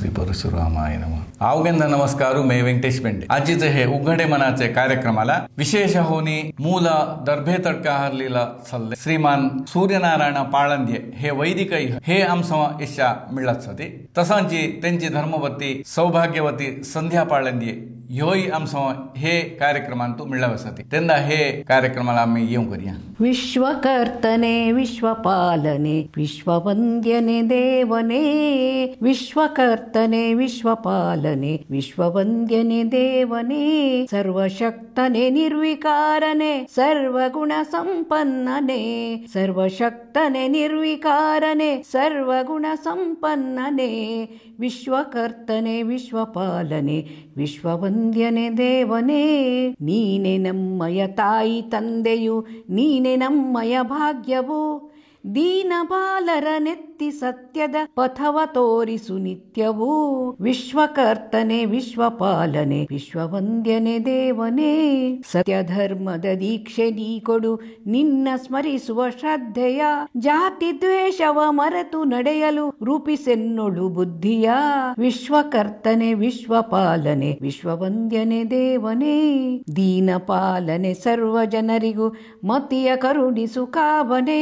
श्री परशुरामाय नमः. आवगेंदा नमस्कारू मैं वेंकटेश बेंडे. आजीचे हे उघडे मनाचे कार्यक्रमाला विशेष होनी मूल दर्भे तडका हरलेला सल्ले श्रीमान सूर्यनारायण पाळंदे हे वैदिक हे आमसमा इच्छा मिळत होती. तसांची त्यांची धर्मवती सौभाग्यवती संध्या पाळंदे ह्योही आमसमा हे कार्यक्रमांतू मिळवसाठी त्यांना हे कार्यक्रमाला आम्ही येऊ करूया. विश्वकर्तने विश्वपालने विश्ववंद्यने देवने विश्वकर्तने विश्वपालने विश्ववंद्यने देवने सर्वशक्तने निर्विकारने सर्वगुणसंपन्नने सर्वशक्तने निर्विकारने सर्वगुणसंपन्नने विश्वकर्तने विश्वपालने ವಿಶ್ವವಂದ್ಯನೆ ದೇವನೇ ನೀನೆ ನಮ್ಮಯ ತಾಯಿ ತಂದೆಯು ನೀನೆ ನಮ್ಮಯ ಭಾಗ್ಯವು ದೀನ ಬಾಲರ ನೆತ್ತಿ ಸತ್ಯದ ಪಥವ ತೋರಿಸು ನಿತ್ಯವೂ ವಿಶ್ವಕರ್ತನೆ ವಿಶ್ವಪಾಲನೆ ವಿಶ್ವವಂದ್ಯನೆ ದೇವನೇ ಸತ್ಯ ಧರ್ಮದ ದೀಕ್ಷೆ ನೀ ಕೊಡು ನಿನ್ನ ಸ್ಮರಿಸುವ ಶ್ರದ್ಧೆಯ ಜಾತಿ ದ್ವೇಷವ ಮರೆತು ನಡೆಯಲು ರೂಪಿಸೆನ್ನೊಳು ಬುದ್ಧಿಯ ವಿಶ್ವಕರ್ತನೆ ವಿಶ್ವಪಾಲನೆ ವಿಶ್ವವಂದ್ಯನೆ ದೇವನೇ ದೀನ ಪಾಲನೆ ಸರ್ವ ಜನರಿಗೂ ಮತಿಯ ಕರುಣಿಸು ಕಾವನೆ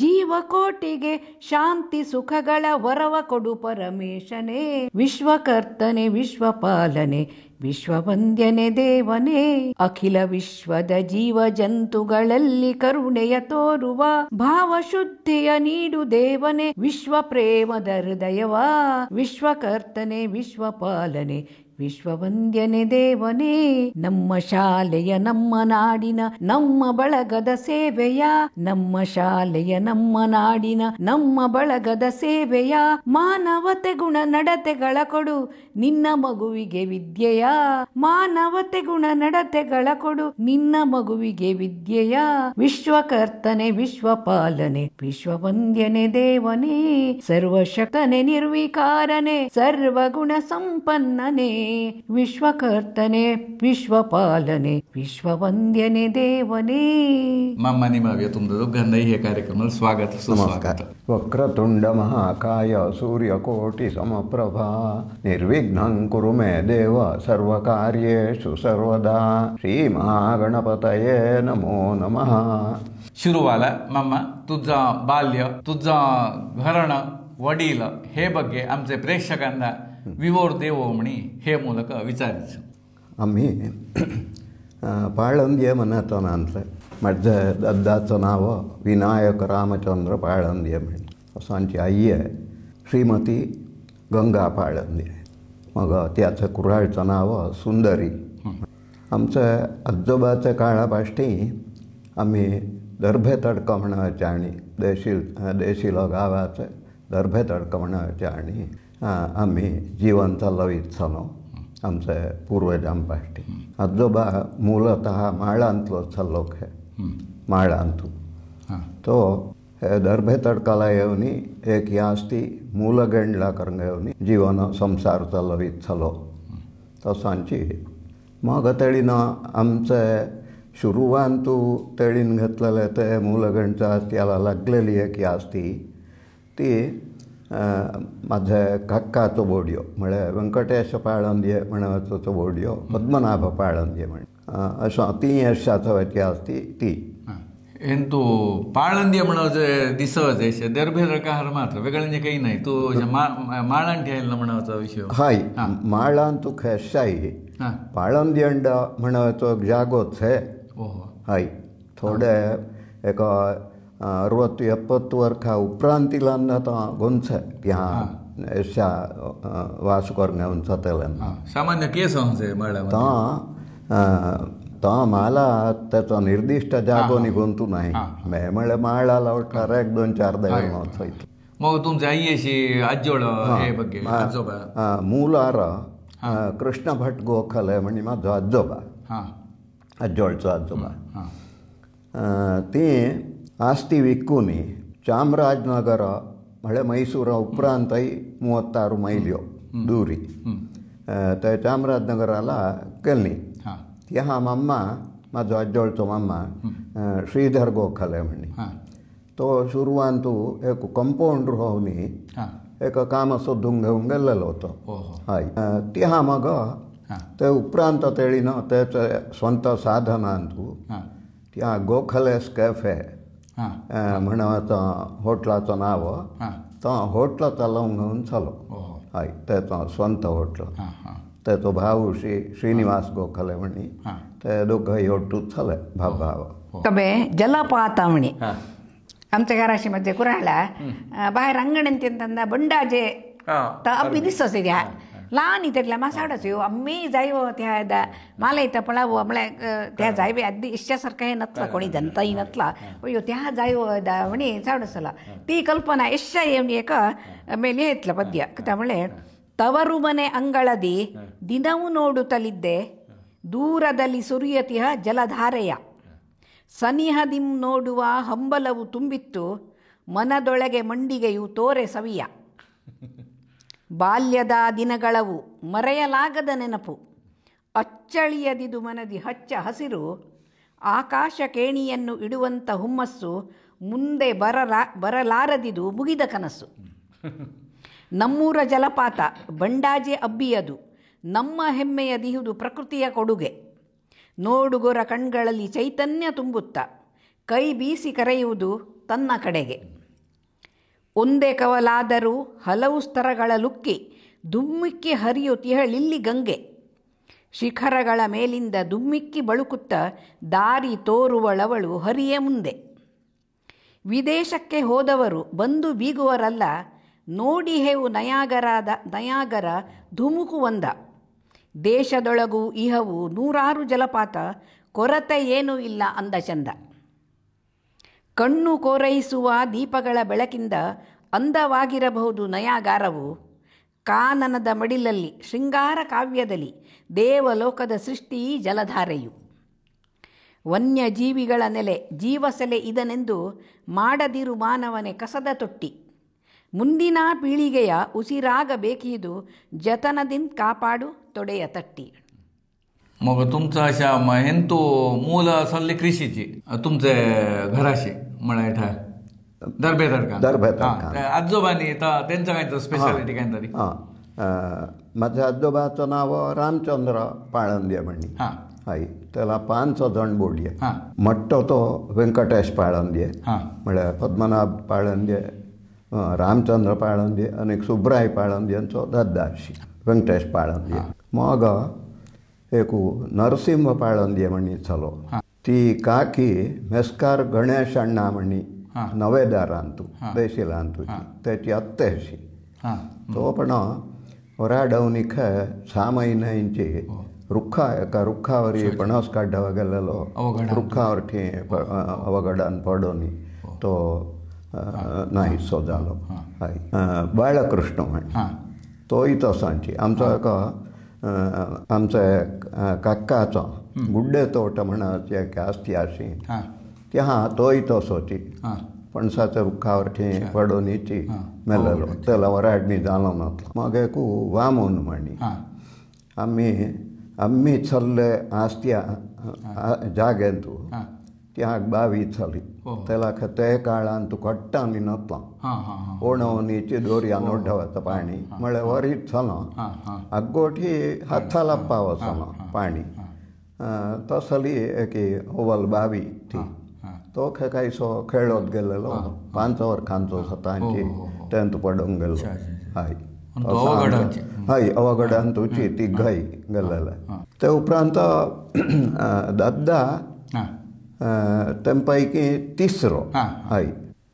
ಜೀವಕೋಟಿಗೆ ಶಾಂತಿ ಸುಖಗಳ ವರವ ಕೊಡು ಪರಮೇಶನೇ ವಿಶ್ವಕರ್ತನೆ ವಿಶ್ವಪಾಲನೆ ವಿಶ್ವವಂದ್ಯನೆ ದೇವನೇ ಅಖಿಲ ವಿಶ್ವದ ಜೀವ ಜಂತುಗಳಲ್ಲಿ ಕರುಣೆಯ ತೋರುವ ಭಾವಶುದ್ಧಿಯ ನೀಡು ದೇವನೇ ವಿಶ್ವ ಪ್ರೇಮದ ಹೃದಯವ ವಿಶ್ವಕರ್ತನೆ ವಿಶ್ವಪಾಲನೆ ವಿಶ್ವವಂದ್ಯನೆ ದೇವನೇ ನಮ್ಮ ಶಾಲೆಯ ನಮ್ಮ ನಾಡಿನ ನಮ್ಮ ಬಳಗದ ಸೇವೆಯ ನಮ್ಮ ಶಾಲೆಯ ನಮ್ಮ ನಾಡಿನ ನಮ್ಮ ಬಳಗದ ಸೇವೆಯ ಮಾನವತೆ ಗುಣ ನಡತೆಗಳ ಕೊಡು ನಿನ್ನ ಮಗುವಿಗೆ ವಿದ್ಯೆಯ ಮಾನವತೆ ಗುಣ ನಡತೆಗಳ ಕೊಡು ನಿನ್ನ ಮಗುವಿಗೆ ವಿದ್ಯೆಯ ವಿಶ್ವಕರ್ತನೆ ವಿಶ್ವಪಾಲನೆ ವಿಶ್ವವಂದ್ಯನೆ ದೇವನೇ ಸರ್ವಶಕ್ತನೆ ನಿರ್ವಿಕಾರನೆ ಸರ್ವಗುಣ ಸಂಪನ್ನನೆ ವಿಶ್ವಕರ್ತನೆ ವಿಶ್ವಪಾಲನೆ ವಿಶ್ವವಂದ್ಯನೆ ದೇವನೇ. ಮಮ್ಮ ನಿಮ್ಮ ತುಂಬದು ಗಂಧ ಈ ಕಾರ್ಯಕ್ರಮ ಸ್ವಾಗತ ಸುಸ್ವಾಗತ. ವಕ್ರತುಂಡ ಮಹಾಕಾಯ ಸೂರ್ಯಕೋಟಿ ಸಮಪ್ರಭಾ ನಿರ್ವಿಘ್ನಂ ಕುರು ಮೇ ದೇವ ಸರ್ವಕಾರ್ಯೇಷು ಸರ್ವದಾ ಶ್ರೀ ಮಹಾಗಣಪತಯೇ ನಮೋ ನಮಃ. ಶುರುವಾಲ ಮಮ್ಮ तुझा बाल्य तुझा घरण वडील हे ಬಗ್ಗೆ आमचे प्रेक्षकांना विवोर देवो म्हणी हे ಮೂಲಕ विचारायचं. आम्ही पाळंदे म्हणतो ಅಂತಲೇ माझ्या दादाचं नाव विनायक रामचंद्र पाळंदे म्हणे. असं आमची आई आहे श्रीमती गंगा पाळंदे. मग त्याचं कुऱ्हाडचं नाव सुंदरी. आमच्या आजोबाच्या काळापाशी आम्ही दर्भे तडका म्हणायचे आणि देशीला गावाचं दर्भे तडका म्हणायचे आणि आम्ही जीवन चालवीत चालो आमच्या पूर्वजांपाशी. आजोबा मूलतः माळांतलो चाललोक हे माळांतू तो दर्भे तडकाला येऊन एक यास्ती मूलगंडला करून येऊन जीवन संसार चालवीत चालो तसांची. मग तेळीनं आमचे सुरुवांतू तेळीन घेतलेले ते मूलगंडचा त्याला लागलेली एक यास्ती ती माझ्या काकाचो बोडयो म्हणजे व्यंकटेश पाळंदे म्हणायचो तो बोडयो पद्मनाभ पाळंदे म्हणे असं 3 वर्षाचा व्यत्यास ती तू पाळंदे म्हणावचे दिसवचे दर्भे तडका मात्र वेगळं काही नाही. तू माळान ठेवायला म्हणावचा विषय हाय माळान तू खेशाई पाळंदेंड म्हणायचो जागोच हे हाय थोडे एक 60-70 वर्षा उपरांतीलान गोंचे त्या अशा वास करून जातले सामान्य केस तो माला त्याचा निर्दिष्ट जागो निघून नाही म्हळ्यार माळाला वठार 1-2-4 देव. मग तुमच्या आईशी आजोळ हे ಬಗ್ಗೆ आजोबा मूलार कृष्ण भट गोखले म्हणजे माझो आजोबा आजोळचो आजोबा ती आस्ती विकून ಚಾಮರಾಜನಗರ म्हळ्यार मैसूर उपरांतय 36 मैल्यो दुरी ते ಚಾಮರಾಜನಗराला गेल्ली. ह्या मम्मा म्हाजो आजोळचो मम्मा श्रीधर गोखले म्हणी तो सुरवान तूं एक कंपाऊंड रावनी एक काम सोदूंक घेवंक गेल्लेलो तो. ओहो. हय ती हा मग ते उपरांत तेळीन तेचे स्ವಂತ साधनांतू त्या गोखलेस कॅफे म्हणत होटलाचं नाव तो होटल चालवंक घेवन चलो. हय तेचो स्ವಂತ होटल. तेचो भाव श्रीनिवास गोखले म्हणी ते दोघंही ಒಟ್ಟುच चले भाव. कबे जलपात म्हणे आमच्या घराशी मध्ये कुराळला बाहेर अंगण त्यांना बंडाजे अब्बी दिसत द्या लहान इतल्या मासाडच येऊ आम्ही जायो त्या मला इथं पळावं म्हळ्यार त्या जायवे अगदी इश्च्यासारखं हे नतला कोणी जनताही नतला अಯ್ಯೋ त्या जायो म्हणे सावडसला ती कल्पना इश्या येवनी एक ಮೇಲೆ ಇತ್ಲ ಪದ್ಯ ತಮಳೆ ತವರು ಮನೆ ಅಂಗಳದಿ ದಿನವೂ ನೋಡುತ್ತಲಿದ್ದೆ ದೂರದಲ್ಲಿ ಸುರಿಯತಿಹ ಜಲಧಾರೆಯ ಸನಿಹದಿಂ ನೋಡುವ ಹಂಬಲವು ತುಂಬಿತ್ತು ಮನದೊಳಗೆ ಮಂಡಿಗೆಯು ತೋರೆ ಸವಿಯ ಬಾಲ್ಯದ ದಿನಗಳವು ಮರೆಯಲಾಗದ ನೆನಪು ಅಚ್ಚಳಿಯದಿದು ಮನದಿ ಹಚ್ಚ ಹಸಿರು ಆಕಾಶ ಕೇಣಿಯನ್ನು ಇಡುವಂಥ ಹುಮ್ಮಸ್ಸು ಮುಂದೆ ಬರಲಾರದಿದು ಮುಗಿದ ಕನಸು. ನಮ್ಮೂರ ಜಲಪಾತ ಬಂಡಾಜೆ ಅಬ್ಬಿಯದು ನಮ್ಮ ಹೆಮ್ಮೆಯದಿಹುದು ಪ್ರಕೃತಿಯ ಕೊಡುಗೆ. ನೋಡುಗೊರ ಕಣ್ಗಳಲ್ಲಿ ಚೈತನ್ಯ ತುಂಬುತ್ತ ಕೈ ಬೀಸಿ ಕರೆಯುವುದು ತನ್ನ ಕಡೆಗೆ. ಒಂದೇ ಕವಲಾದರೂ ಹಲವು ಸ್ತರಗಳ ಲುಕ್ಕಿ ದುಮ್ಮಿಕ್ಕಿ ಹರಿಯುತ್ತಿಹಳಿಲ್ಲಿ ಗಂಗೆ. ಶಿಖರಗಳ ಮೇಲಿಂದ ದುಮ್ಮಿಕ್ಕಿ ಬಳುಕುತ್ತ ದಾರಿ ತೋರುವಳವಳು ಹರಿಯೇ ಮುಂದೆ. ವಿದೇಶಕ್ಕೆ ಹೋದವರು ಬಂದು ಬೀಗುವರಲ್ಲ ನೋಡಿ ಹೇವು ನಯಾಗರ ಧುಮುಕು ಒಂದ. ದೇಶದೊಳಗೂ ಇಹವು 100 ಜಲಪಾತ ಕೊರತೆ ಏನೂ ಇಲ್ಲ ಅಂದ ಚಂದ. ಕಣ್ಣು ಕೋರೈಸುವ ದೀಪಗಳ ಬೆಳಕಿಂದ ಅಂದವಾಗಿರಬಹುದು ನಯಾಗಾರವು. ಕಾನನದ ಮಡಿಲಲ್ಲಿ ಶೃಂಗಾರ ಕಾವ್ಯದಲ್ಲಿ ದೇವಲೋಕದ ಸೃಷ್ಟಿ ಜಲಧಾರೆಯು. ವನ್ಯಜೀವಿಗಳ ನೆಲೆ ಜೀವಸೆಲೆ ಇದನೆಂದು ಮಾಡದಿರು ಮಾನವನೇ ಕಸದ ತೊಟ್ಟಿ. ಮುಂದಿನ ಪೀಳಿಗೆಯ ಉಸಿರಾಗಬೇಕಿದು ಜತನದಿಂದ ಕಾಪಾಡು ತೊಡೆಯ ತಟ್ಟಿ. मग तुमचं अशा हेंतू मूल सल्ली कृषीची तुमचे घराशी म्हळ्यार दरबेतडका आजोबांनी त्यांचं काय स्पेशालिटी काय तरी. माझ्या आजोबाचं नाव रामचंद्र पाळंदे म्हणी. हय त्याला 5 जण बोडये. मोठो तो व्यंकटेश पाळंदे म्हळ्यार पद्मनाभ पाळंदे रामचंद्र पाळंदे आणि सुब्राय पाळंदेंचो दद्दाशी व्यंकटेश पाळंदे. मग एक नरसिंह पाळंदे म्हणी चलो. ती काकी मेस्कार गणेश अण्णा म्हणी नवेदारांतू बेशिलांतू त्याची अत्तेशी. तो पण वराडवणीक 6 महिन्यांची एका रुखावर पणस काढावा गेलेलो रुखावर अवघडान पडोनी तो नाहीसो जालो. हय बाळकृष्ण म्हण तोय तसांची आमचो एका आमच्या काकाचो गुड्डे तोट म्हणत एक आसती आशी ती तोय तसोची पणसाच्या रुखावर पडोनीची मेलेलो. त्याला वराडणी जालो नसलो. मग एक वामून म्हणी आम्ही चल्ले आसत्या जागेंतू त्या बावी चली. त्याला ते काळान तू कट्टांनी नसलो ओणवणीची दोरयान ओढवता पाणी म्हळ्यार वरीत चलो अग्गोठी हाताला पावसलो पाणी तसली एक ओवल बावी ती. तो कांयसो खेळत गेलेलो 5 वर्सांचो सतांची तेंत पडूंक गेलो. हय हय अवघडान तुची ती घाई गेलेले. ते उपरांत दादा तेंपैकी 3रो हय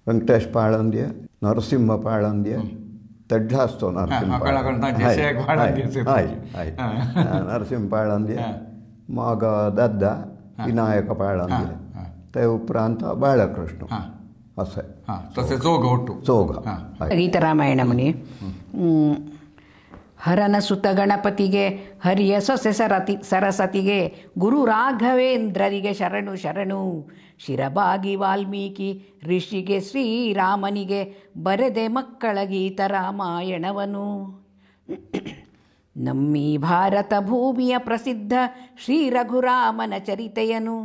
व्यंकटेश पाळंदे नरसिंह पाळंदे तेड्लाच तो नरसिंह नरसिंह पाळंदे. मग दादा विनायक पाळंदे ते उपरांत बाळकृष्ण असे तसे चौघ. ಗೀತರಾಮಾಯಣ ಮುನಿ ಹರನ ಸುತ ಗಣಪತಿಗೆ ಹರಿಯ ಸೊಸೆ ಸರಸ್ವತಿಗೆ ಗುರು ರಾಘವೇಂದ್ರರಿಗೆ ಶರಣು ಶರಣು. ಶಿರಬಾಗಿ ವಾಲ್ಮೀಕಿ ಋಷಿಗೆ ಶ್ರೀರಾಮನಿಗೆ ಬರೆದೆ ಮಕ್ಕಳ ಗೀತ ರಾಮಾಯಣವನು. ನಮ್ಮಿ ಭಾರತ ಭೂಮಿಯ ಪ್ರಸಿದ್ಧ ಶ್ರೀ ರಘುರಾಮನ ಚರಿತೆಯನು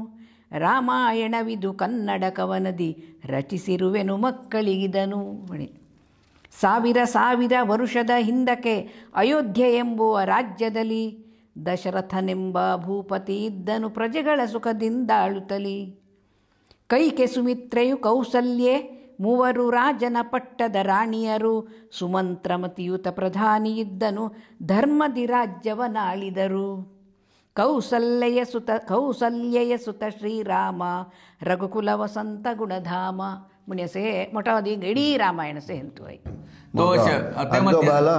ರಾಮಾಯಣವಿದು ಕನ್ನಡ ಕವನದಿ ರಚಿಸಿರುವೆನು ಮಕ್ಕಳಿಗಿದನು. ಸಾವಿರ ಸಾವಿರ ವರುಷದ ಹಿಂದಕ್ಕೆ ಅಯೋಧ್ಯೆ ಎಂಬುವ ರಾಜ್ಯದಲ್ಲಿ ದಶರಥನೆಂಬ ಭೂಪತಿ ಇದ್ದನು ಪ್ರಜೆಗಳ ಸುಖದಿಂದ ಆಳುತ್ತಲಿ. ಕೈಕೆ ಸುಮಿತ್ರೆಯು ಕೌಸಲ್ಯೆ ಮೂವರು ರಾಜನ ಪಟ್ಟದ ರಾಣಿಯರು ಸುಮಂತ್ರಮತಿಯುತ ಪ್ರಧಾನಿ ಇದ್ದನು ಧರ್ಮದಿ ರಾಜ್ಯವನಾಳಿದರು. ಕೌಸಲ್ಯಯ ಸುತ ಶ್ರೀರಾಮ ರಘುಕುಲ ವಸಂತ ಗುಣಧಾಮ ಮುನಿಯಸೆ ಮೊಟದಿ ಇಡೀ ರಾಮಾಯಣ ಸೆ ಅಂತು आजोबाला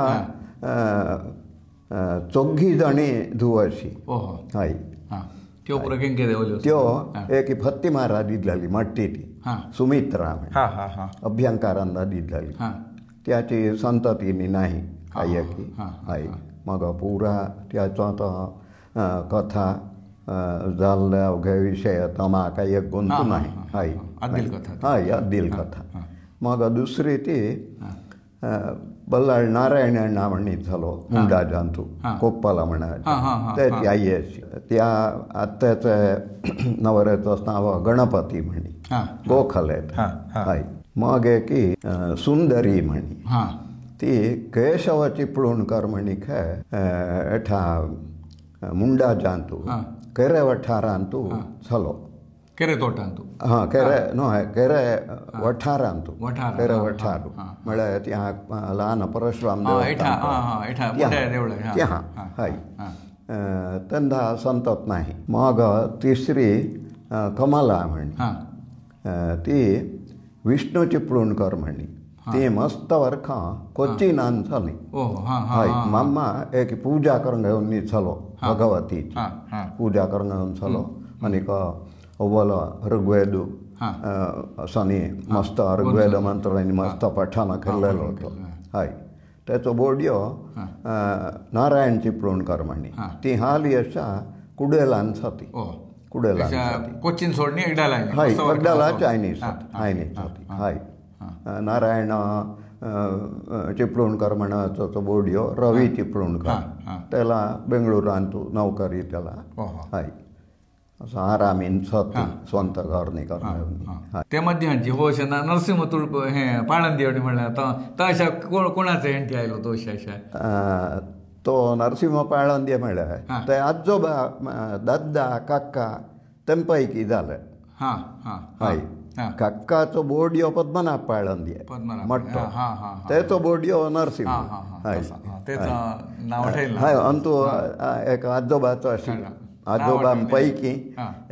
चौघी जाणी धुवशी हाय त्यो एक फत्ती मारा दिदलेली मट्टी ती सुमित्रा अभ्यंकारांना दिदलेली त्याची संततीनी नाही काय की हाय मग पुरा त्याचा तो कथा जाल्ल्या अवघ्या विषय तमा काही एक गुंतू नाही हाय हाय अद्दिल कथा. मग दुसरी ती बल्लाळ नारायण नामणीत झालो मुंडा जांतू कोप्पाला म्हणायचे त्याची आई अशी त्या आत्याचं नवऱ्याचं नाव गणपती म्हणी गोखलेत हाय. मग की सुंदरी म्हणी ती केशव चिपळूणकर म्हणी काय एठा मुंडा जांतू केरे वठारांतू झालो केरे तोटांतू केरे न्हय केरे वठारांतू केरे वठारू म्हळ्यार त्या ल्हान परशुराम त्या हय तेन्ना संतत नाही. मग तिसरी कमला म्हणी ती विष्णू चिपळूणकर म्हणी ती मस्त वर्खां कोच्चिनान जाली हय. मम्मा एक पूजा करूंक घेवन चलो भगवतीची पूजा करूंक घेवन चलो आनीक अव्वल ऋग्वेद असनी मस्त ऋग्वेद मंत्रांनी मस्त पठण केल्लेलो होतो हय. तेचो बोडयो नारायण चिपळूणकर म्हणी ती हाली अशा कुडेलान जाती कुडेलान कोचीन सोडणी एकडाला हय एकडाला चायनीज जाती हय. नारायण चिपळूणकर म्हणाचो तो बोडयो रवी चिपळूणकर त्याला बेंगळुरांत नोकरी त्याला हय असं आरामीन सती स्ವಂತ घरनी करता ते मध्यांची हो अशा नरसिंह तुळप हे पाळंदेवणी म्हणल्यार तो अशा कोणाचे हेंटी आयलो तो अशा तो नरसिंह पाळंदे म्हणल्यार ते आजोबा दादा काका तेंपैकी जाले हय. काकाचो बोडयो पद्मनाभ पाळंदे मोठो तेचो बोडयो नरसिंह हय हय. अंतू एक आजोबाचो आशिल्लो आजोबांपैकी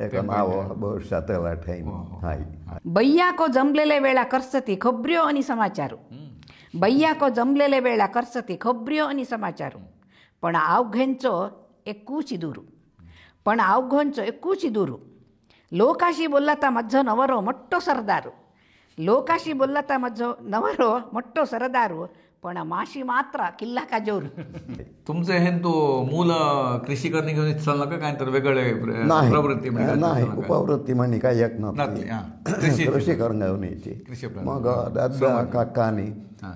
एक नाव बहुशा त्याला ठेवून हाय. बय्याको जमलेले वेळा करसती खबऱ्यो आणि समाचारू बय्याको जमलेले वेळा करसती खबऱ्यो आणि समाचारू पण आवघेंचो एकूची दूरू लोकाशी बोलता मज्जो नवरो मोठ्ठो सरदारू लोकाशी बोलता मज्जो नवरो मोठ्ठो सरदारू पण माशी मात्र किल्ला का जोर. तुमचे हे तो मूल कृषी करणे घेऊन चालला का काय तर वेगळे प्रवृत्ती नाही उपवृत्ती म्हणी काय एक नव्हती कृषी करून घेऊन यायची. मग दादा काकानी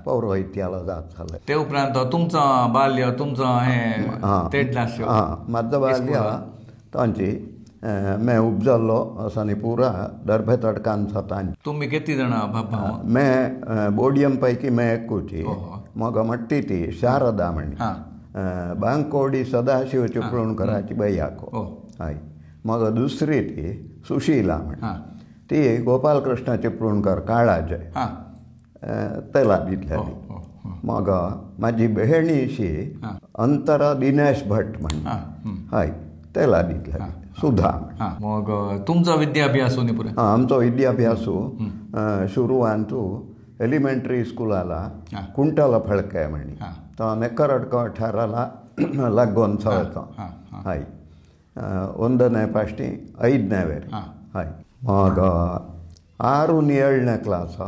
पौरोहित्याला जात झालं. ते उपरांत तुमचं बाल्य तुमचं हे माझं बाल्य तांची मैं उपजल्लो असनी पुरा दर्भे तडकान सतान. तुम्ही किती जण भाऊ? मैं बोडियम पैकी मैं एकूची. मग मट्टी ती शारदा म्हणी बांकोडी सदाशिव चिपळूणकराची बय्याको हय. मग दुसरी ती सुशीला म्हणी ती गोपालकृष्ण चिपळूणकर काळाजय त्याला दिसलेली. मग माझी बहिणीशी अंतरा दिनेश भट म्हणी हय त्याला दिसलेली सुधा. मग तुमचा विद्याभ्यास पुढे? आमचो विद्याभ्यास शुरुवांतू एलिमेंटरी स्कुलाला कुंटला फळके म्हणी तो नेकरडको वठाराला लागून चलता हय. 1ನೇ ಫಸ್ಟ್ 5ನೇ ವೇರ್ ಹೈ. ಮಗ 6-7ನೇ ಕ್ಲಾಸ್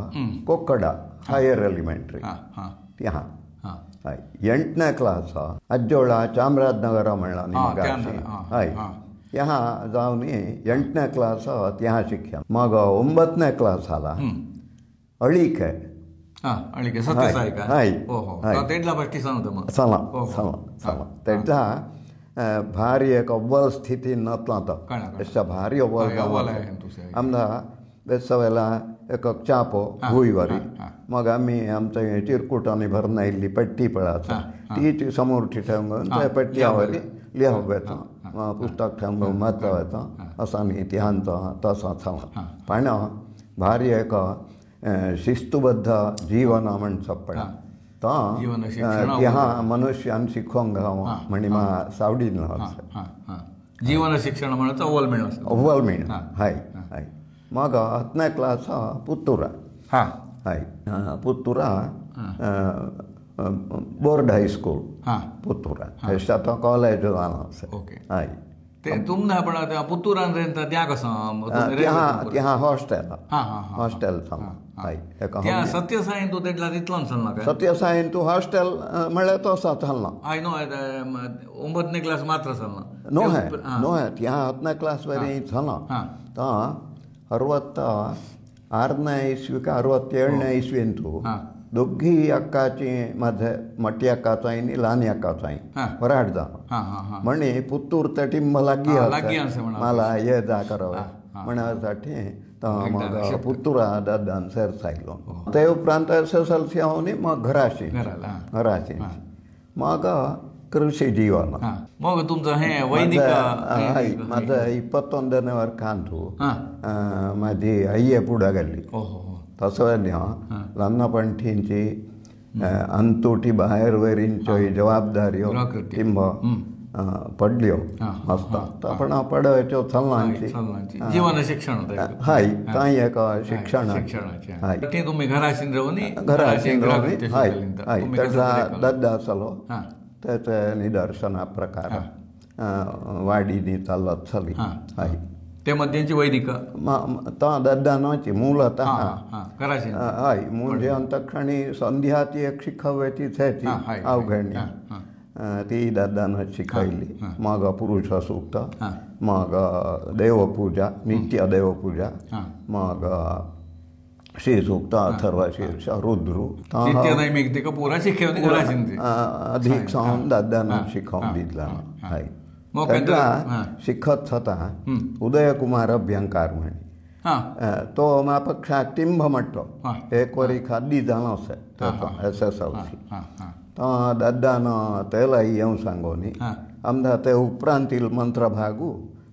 ಕೊಕ್ಕಡ ಹೈಯರ್ ಎಲಿಮೆಂಟರಿ त्या हय. 8ನೇ क्लास अज्जोळा चामराजनगर म्हणला निमगाशी हय. ह्या जावन 8ನೇ क्लास त्या शिक्षण. मग 9ನೇ क्लास आला अळीके तेडला भारी एक अव्वल स्थिती नतला तो अशा भारी अव्वल आमदा बेसवेला एक चापो भुईवारी मग आम्ही आमचं चिरकुटाने भरून आयिल्ली पट्टी पळाचा ती समोरची ठेवून त्या पट्ट्यावर लिहावं येतं पुस्तक ठेवून वाचता येतं असा न्ही तिहांचा तसा थांबा पण भारी एक शिस्तुबद्ध जीवन म्हणचो पडा तिहा मनुष्यान शिकोंक गावं म्हणी सावडीन जीवन शिक्षण म्हणून अव्वल मिळणं हाय हाय मग 10ನೇ क्लास पुत्तूरा हाय पुत्तूरा बोर्ड हायस्कूल पुत्तूरा थंयच्या तो कॉलेज जालो हाय ते तुमना पण पुत्तूरान रेंता त्या कसं त्या हॉस्टेल हाय त्या सत्यसाई तू तेटला तितलोन चलना काय सत्यसाईन तू हॉस्टेल म्हळ्यार तसो चलना आय नो 9ನೇ क्लास मात्र चलना नो त्या 10ನೇ क्लास वरी चलना तो 66ನೇ ಇಸ್ವಿ 67ನೇ ಇಸ್ವಿಂತೂ दोघी अक्काची माझे मोठी अक्काचो आनी ल्हान अक्काचो वराड जावन म्हणी पुत्तूर ते टिंब लागीं मला ये जा करव म्हणसाठी मग पुत्तूरा दादान सेर सायलो ते उपरांत SSLC हांव मग घराची मग कृषी जीवन मग तुमचं हे वैदिक माझं 21ನೇ वर्खांतू माझी आई पुढे गेली तसं लहानपणीची अंतुटी बाहेर वयरींच्यो जबाबदाऱ्यो टिंब पडल्यो आसता पण पडव्याच्यो चलनांची जीवन शिक्षण हाय कांय एक शिक्षण हाय ते तुम्ही घराशीन रावनी हाय हाय त्याचा दादा आसलो त्याचे निदर्शना प्रकार वाडीनी चालत चली हाय ते मध्यंची वैदिक दादानाची मूलतः हय म्हणजे अंतक्षणी संध्याची एक शिकव्याची थ्याची अवघडणी ती दादानच शिकयली मग पुरुष सूक्त मग देवपूजा नित्य देवपूजा मग श्रीसूक्त अथर्व शीर्ष रुद्रू अधिक सावन दादान शिकवून दितला हय शिकत होता उदयकुमार अभ्यंकार म्हणी तो म्हापक्षा टिंब म्हणतो एक वरी खाद्दी जालो SSLC तो दादान तेला येवं सांगोनी आमदा ते उपरांतील मंत्र भागू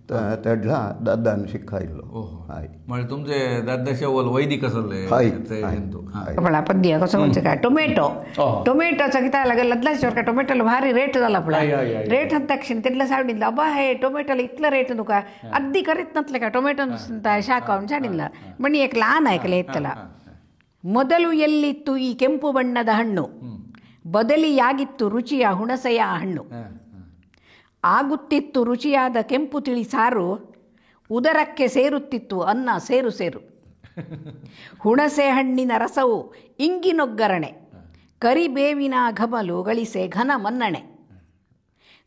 तेडला दादान शिकयलो हाय म्हणजे तुमचे दादाचे वैदिक असले पद्य कसं म्हणजे काय टोमॅटोचा किती लागेल लदलाच्या टोमॅटोला भारी रेट झाला पळा रेट अंत तक्षण तेडला सावडीन अब्बा हे टोमॅटोला इतलं रेट तुका अद्दी करीत नसले का टोमॅटो ಶಾಖ ಜಾಡಿಲ್ಲ ಮಣಿ ಏಕ್ ಲಾನ್ ಆಯ್ಕಲೆ ಇತ್ತಲ್ಲ ಮೊದಲು ಎಲ್ಲಿತ್ತು ಈ ಕೆಂಪು ಬಣ್ಣದ ಹಣ್ಣು ಬದಲಿಯಾಗಿತ್ತು ರುಚಿಯ ಹುಣಸೆಯ ಹಣ್ಣು ಆಗುತ್ತಿತ್ತು ರುಚಿಯಾದ ಕೆಂಪು ತಿಳಿ ಸಾರು ಉದರಕ್ಕೆ ಸೇರುತ್ತಿತ್ತು ಅನ್ನ ಸೇರು ಸೇರು ಹುಣಸೆ ಹಣ್ಣಿನ ರಸವು ಇಂಗಿನೊಗ್ಗರಣೆ ಕರಿಬೇವಿನ ಘಮಲು ಗಳಿಸೆ ಘನ ಮನ್ನಣೆ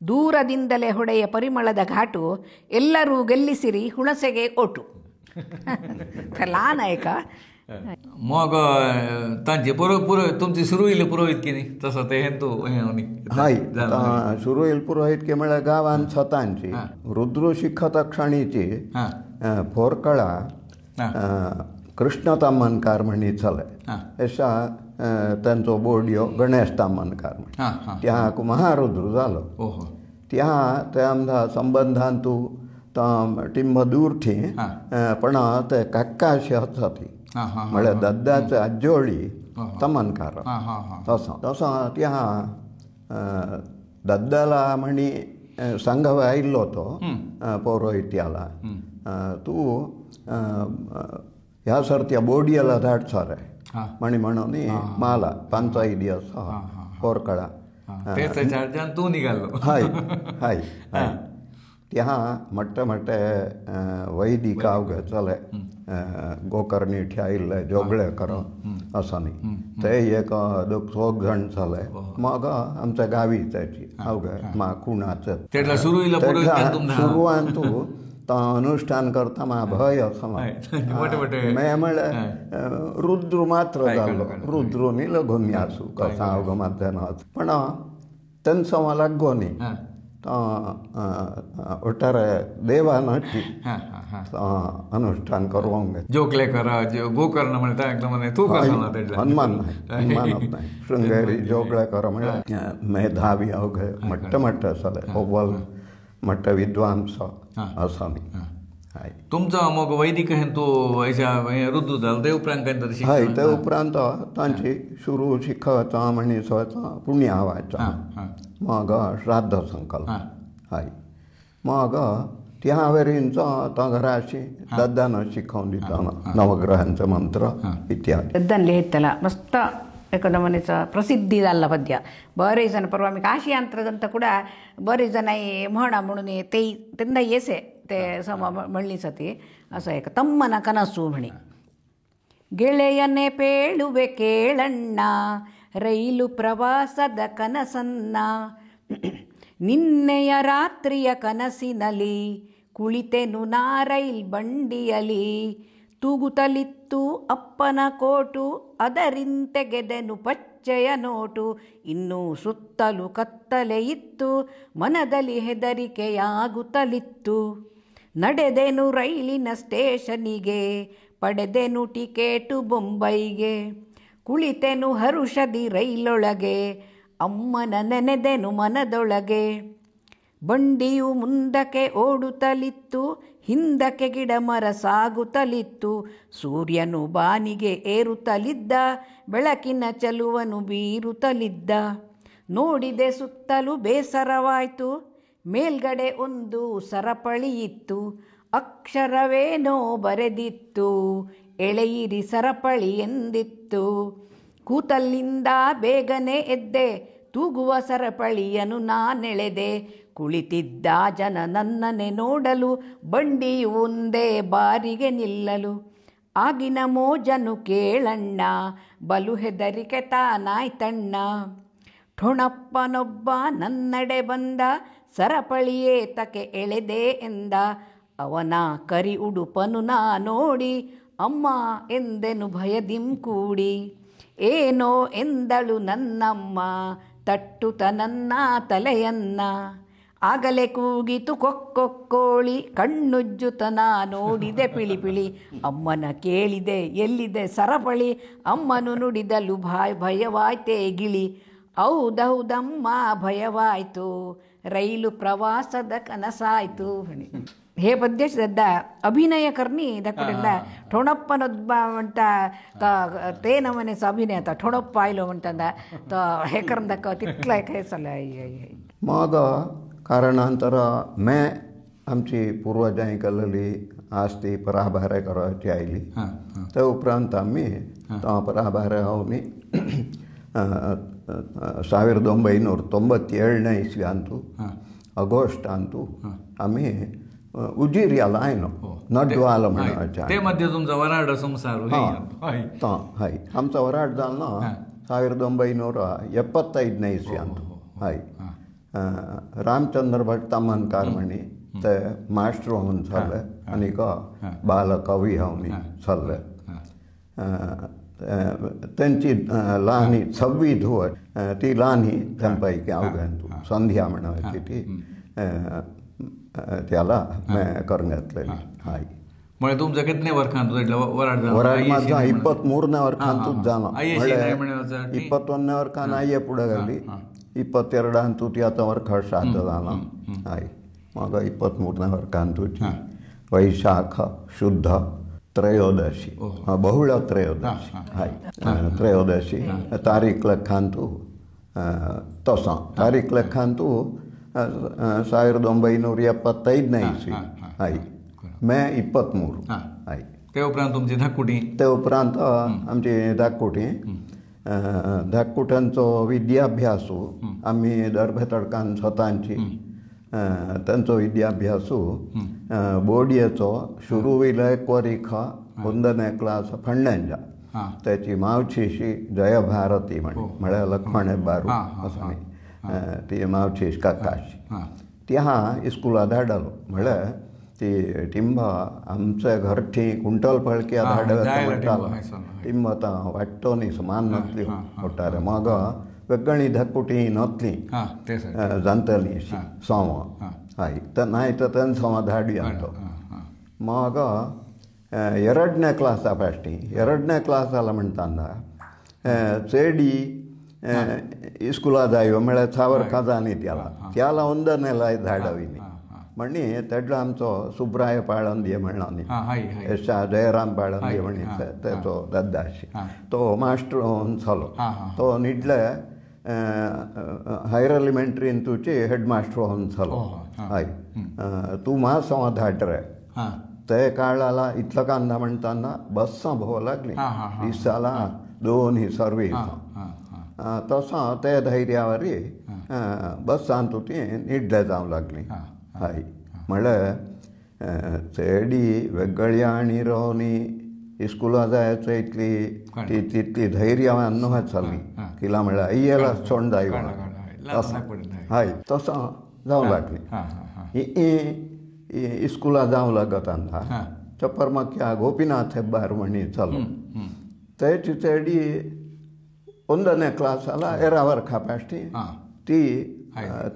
ದೂರದಿಂದಲೇ ಹೊಡೆಯ ಪರಿಮಳದ ಘಾಟು ಎಲ್ಲರೂ ಗೆಲ್ಲಿಸಿರಿ ಹುಣಸೆಗೆ ಓಟು लान आहे का मग तांचे तुमची सुरू येईल पुरोहित की नाही तसं ते हेतू हाय सुरू येईल पुरोहित की म्हळ्यार गांवांत स्वतांची रुद्र शिखत अक्षणीची फोरकळा कृष्ण तामणकार म्हणी चले अशा त्यांचो बोडयो गणेश तामणकार म्हण त्या महारुद्र जालो त्या ते आमच्या संबंधान तूं टिंब दूर थी पण ते काकाशी होता ती म्हळ्यार दादाचे आज्जोळी तमनकार तसो त्या दादाला म्हणी सांगवे आयिल्लो तो पौरोहित्याला तूं ह्या सर्त्या बोडयेला धाडचो रे म्हणून माला 5 दिवस कोरकळा तू निघालो हाय हाय हाय त्या मोठे वैदिक अवघे चले गोकर्णी ठेयिल्ले जोगळे करून असं न्ही ते एक 2 जाण चले मग आमच्या गावी त्याची अवघे कुणाचे सुरवान तूं अनुष्ठान करता भय असला म्हळ्यार रुद्र मात्र जालो रुद्र न्ही लगून आसूं कसा अवघ मध्यान पण तेंचो लागो न्ही ಒಟ್ಟಾರೆ ದೇವಾನಟ್ಟಿ ಅನುಷ್ಠಾನ ಕರುವಂಗ जोकलेकर गोकर्ण म्हणटा एकदम मने तू कसं तेडला हनुमान नाही शृंगेरी जोगळेकर म्हणजे मेधावी अवघे मट्ट असले अव्वल मट्ट विद्वांस असामी हाय तुमचा मग वैदिक हे तो अशा ऋतू झाला ते उपरांत काहीतरी हाय ते उपरांत तांची सुरू शिकवता म्हणीसोचा पुण्य आवाचा मग श्राद्ध संकल्प हाय मग त्या वेळींचा आता घराशी दद्दानं शिकवून दिताना नवग्रहांचे मंत्र इत्यादी दद्दन लिहितला मस्त एकोदमनेचा प्रसिद्धी झाला पद्य बरेच जण परवा मी काशी अंतर्गत ಕೂಡ बरेच जण म्हण म्हणून ते त्यांना येसे ते सम म्हणलीच होती असं एक तम्मನ ಕನಸು म्हणे ಗೆಳೆಯನೆ ಪೇಳುವೆ ಕೇಳಣ್ಣ ರೈಲು ಪ್ರವಾಸದ ಕನಸನ್ನ ನಿನ್ನೆಯ ರಾತ್ರಿಯ ಕನಸಿನಲ್ಲಿ ಕುಳಿತೆನು ನಾ ರೈಲ್ ಬಂಡಿಯಲಿ ತೂಗುತ್ತಲಿತ್ತು ಅಪ್ಪನ ಕೋಟು ಅದರಿಂತೆಗೆದೆನು ಪಚ್ಚೆಯ ನೋಟು ಇನ್ನೂ ಸುತ್ತಲೂ ಕತ್ತಲೆ ಇತ್ತು ಮನದಲ್ಲಿ ಹೆದರಿಕೆಯಾಗುತ್ತಲಿತ್ತು ನಡೆದೆನು ರೈಲಿನ ಸ್ಟೇಷನಿಗೆ ಪಡೆದೆನು ಟಿಕೇಟು ಬೊಂಬೈಗೆ ಕುಳಿತೆನು ಹರುಷದಿ ರೈಲೊಳಗೆ ಅಮ್ಮನ ನೆನೆದೆನು ಮನದೊಳಗೆ ಬಂಡಿಯು ಮುಂದಕ್ಕೆ ಓಡುತ್ತಲಿತ್ತು ಹಿಂದಕ್ಕೆ ಗಿಡ ಮರ ಸಾಗುತ್ತಲಿತ್ತು ಸೂರ್ಯನು ಬಾನಿಗೆ ಏರುತ್ತಲಿದ್ದ ಬೆಳಕಿನ ಚಲುವನು ಬೀರುತ್ತಲಿದ್ದ ನೋಡಿದೆ ಸುತ್ತಲೂ ಬೇಸರವಾಯಿತು ಮೇಲ್ಗಡೆ ಒಂದು ಸರಪಳಿಯಿತ್ತು ಅಕ್ಷರವೇನೋ ಬರೆದಿತ್ತು ಎಳೆಯಿರಿ ಸರಪಳಿ ಎಂದಿತ್ತು ಕೂತಲ್ಲಿಂದ ಬೇಗನೆ ಎದ್ದೆ ತೂಗುವ ಸರಪಳಿಯನು ನಾನೆಳೆದೆ ಕುಳಿತಿದ್ದ ಜನ ನನ್ನನೆ ನೋಡಲು ಬಂಡಿಯು ಒಂದೇ ಬಾರಿಗೆ ನಿಲ್ಲಲು ಆಗಿನ ಮೋಜನು ಕೇಳಣ್ಣ ಬಲು ಹೆದರಿಕೆ ತಾನಾಯ್ತಣ್ಣ ಠೊಣಪ್ಪನೊಬ್ಬ ನನ್ನಡೆ ಬಂದ ಸರಪಳಿಯೇ ತಕೆ ಎಳೆದೆ ಎಂದ ಅವನ ಕರಿ ಉಡುಪನು ನಾ ನೋಡಿ ಅಮ್ಮ ಎಂದೆನು ಭಯದಿಂ ಕೂಡಿ ಏನೋ ಎಂದಳು ನನ್ನಮ್ಮ ತಟ್ಟುತ ನನ್ನ ತಲೆಯನ್ನ ಆಗಲೇ ಕೂಗಿತು ಕೊಕ್ಕೊಕ್ಕೋಳಿ ಕಣ್ಣುಜ್ಜುತನ ನೋಡಿದೆ ಪಿಳಿ ಅಮ್ಮನ ಕೇಳಿದೆ ಎಲ್ಲಿದೆ ಸರಪಳಿ ಅಮ್ಮನು ನುಡಿದಲು ಭಯವಾಯ್ತೇ ಗಿಳಿ ಹೌದೌದಮ್ಮ ಭಯವಾಯಿತು ರೈಲು ಪ್ರವಾಸದ ಕನಸಾಯಿತು हे पद्य सध्या अभिनय करणी दाखवलेला ठोणप्पनोद्बा म्हणता ते नमनेचा अभिनय आता ठोणप्प आयलो म्हणता तर हे करून दाखव तिथला काय चाललं मग कारणांतर मे आमची पूर्वजांनी केलेली आस्ती पराभारे करची आयली ते उपरांत आम्ही पराभारे होवनी 1997 ಇಸ್ವಿಯಂತೂ ऑगस्ट अंतू आम्ही उजिर्याला आयलो नडवाल म्हणून ते मध्ये तुमचा वराड संसार हाय आमचा वराड जालो 1975 इस्वियंतू हाय रामचंद्र भट तामणकार म्हणी ते मास्टर होऊन जाले आणि बालकवी होऊन जाले त्यांची लहानी 26 धुव ती लहानी त्यांपैकी अवघ्यांतू संध्या म्हणायची ती त्याला मैं करण्यातलेली हाय म्हणजे तुमचं कितने वर्खांत वराड माझा 23 वर्खांतूच जालो 21 वर्खान आये पुढे गेली 22 ती आता वर्ख श्राद्ध जालो हाय मग 23 वर्खांतूची वैशाख शुद्ध त्रयोदशी बहुळ त्रयोदशी हाय त्रयोदशी तारीख लखांतू तसा तारीख लखांतू 1975 इस्वी हाय मे 23 हाय ते उपरांत तुमची धाकुटी ते उपरांत आमची धाकुटी धाकपुटांचो विद्याभ्यासू आम्ही दरभेतडकान स्वतांची त्यांचो विद्याभ्यासू बोडयेचो शुरू विलय कोरिख 1ನೇ क्लास फंड्यांच्या त्याची मावशीशी जयभारती म्हळ्यार लक्ष्मण बारू असं ती मावशीश काकाशी त्या इस्कुला धाडलो म्हळ्यार ती टिंब आमच्या घरठी कुंटल पळक्या धाडवता टिंब वाटतो न्ही समान नसली ಒಟ್ಟಾರೆ मग वेगळी धकपुटी नसली जाणतली सोव हाय नाय तर तन सोव धाडी अंतो मग 2ನೇ ಕ್ಲಾಸ್ ಫಸ್ಟಿ 2ನೇ ಕ್ಲಾಸ್ ಅಲ್ಲ म्हणटाना चेडी इस्कुला जायो म्हळ्यार सावर खजानी त्याला 1ನೇला धाडविनी म्हणी तेडलो आमचो सुब्राय पाळंदे म्हणलानी एशा जयराम पाळंदे म्हणी तेचो दद्दाशी तो मास्टर होवन चलो तो निडले हायर एलिमेंटरीन तुची हेडमास्टर होवन चलो हय तूं मास धाड रे ते काळाला इतलं कांदा म्हणताना बस्सां भोव लागली दिसाला 2 सर्वीस तसो ते धैर्यावरी बस्सां तुटी निड्ले जावं लागली हय म्हळ्यार चेडी वेगळी आनी रोवनी इस्कुला जायचं इतली तितली धैर्यवान न्हू चल्ली किला म्हळ्यार अय्येला चोंड जाय हय तसो जावं लागली इस्कुला जावं लागताना चप्परमक्या गोपीनाथ हेब्बार म्हणी चलो तेची चेडी 1ನೇ ಕ್ಲಾಸಲ್ಲ एरावर्खा पाश्टी ती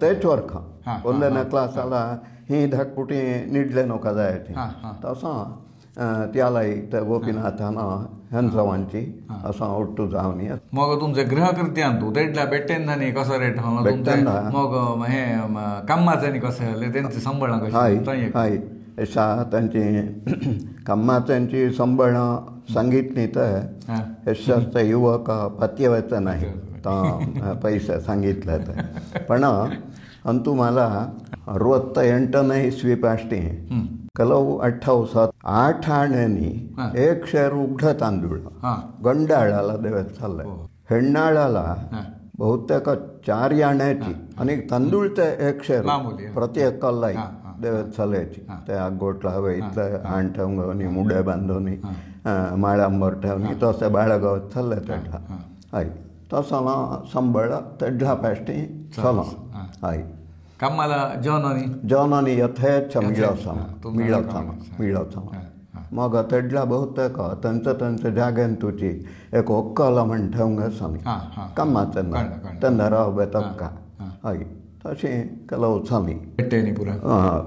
तेच वर्खा 1ನೇ ಕ್ಲಾಸಲ್ಲ ही धकपुटी निडले नोका जायची तसो त्यालाय त्या गोपीनाथान हंसवांची असं ಒಟ್ಟು जावनी मग तुमचे गृहकृत्यांतू तेडल्या बेट्टेंनी कसो रेट मग हे कम्माच्यांनी कशें जालें तेंची संबळां कशी हय अशा तांची कम्माच्यांची संबळां सांगितली तर यशस्थ युवक पत्यवचन आहे पैसे सांगितले तर पण अंतु मला 68ನೇ इस्वी पाश्टी ಕೆಲವು 8 आण्यांनी 1 शेर उघड तांदूळ गंडाळाला देवत चाललंय हेण्णाळाला बहुतेक 4 आण्याची आणि तांदूळचे 1 शेर प्रत्येक कल्लाई देवत चालायची त्या गोटला हवे इतलं हाण ठेवून मुडे बांधून माळांबर ठेवून तसे बाळगवत चालले तेडला हय तसो संबळ तेडला पाश्टी चलो हय कम्माला जॉनानी यथेच्छ मिळत मग तेडला बहुतेक त्यांच्या जाग्यान तुची एक ಒಕ್ಕಲ म्हण ठेवंक आसली कम्माचें तेन्ना रावबे तक्का हय तशें ಕೆಲವು चली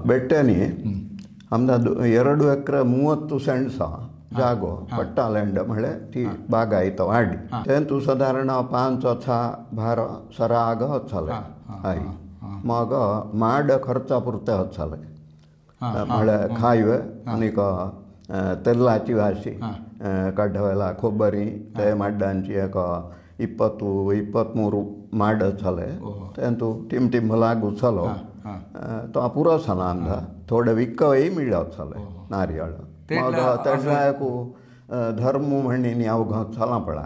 ಬೆಟ್ಟೆನಿ आमदा 2 ಎಕರೆ 30 ಸೆಂಟ್ಸ जागो पट्टा लँड म्हळ्यार ती बागायत वाडी तेंतू सादारण 5-6 भार सराग वचले हय मग माड खर्चा पुरते वचले म्हळ्यार खायवे आनीक तेलाची वाशी कड्डवेला खोबरी ते माड्डांची एक 20-23 माड वचले तेंतू टिम लागू चलो तो पुरो सना आमदा थोडे विकवय मिळ्ळे वचले नारियल मग तेडलायकू धर्म म्हणणी अवघ चला पडा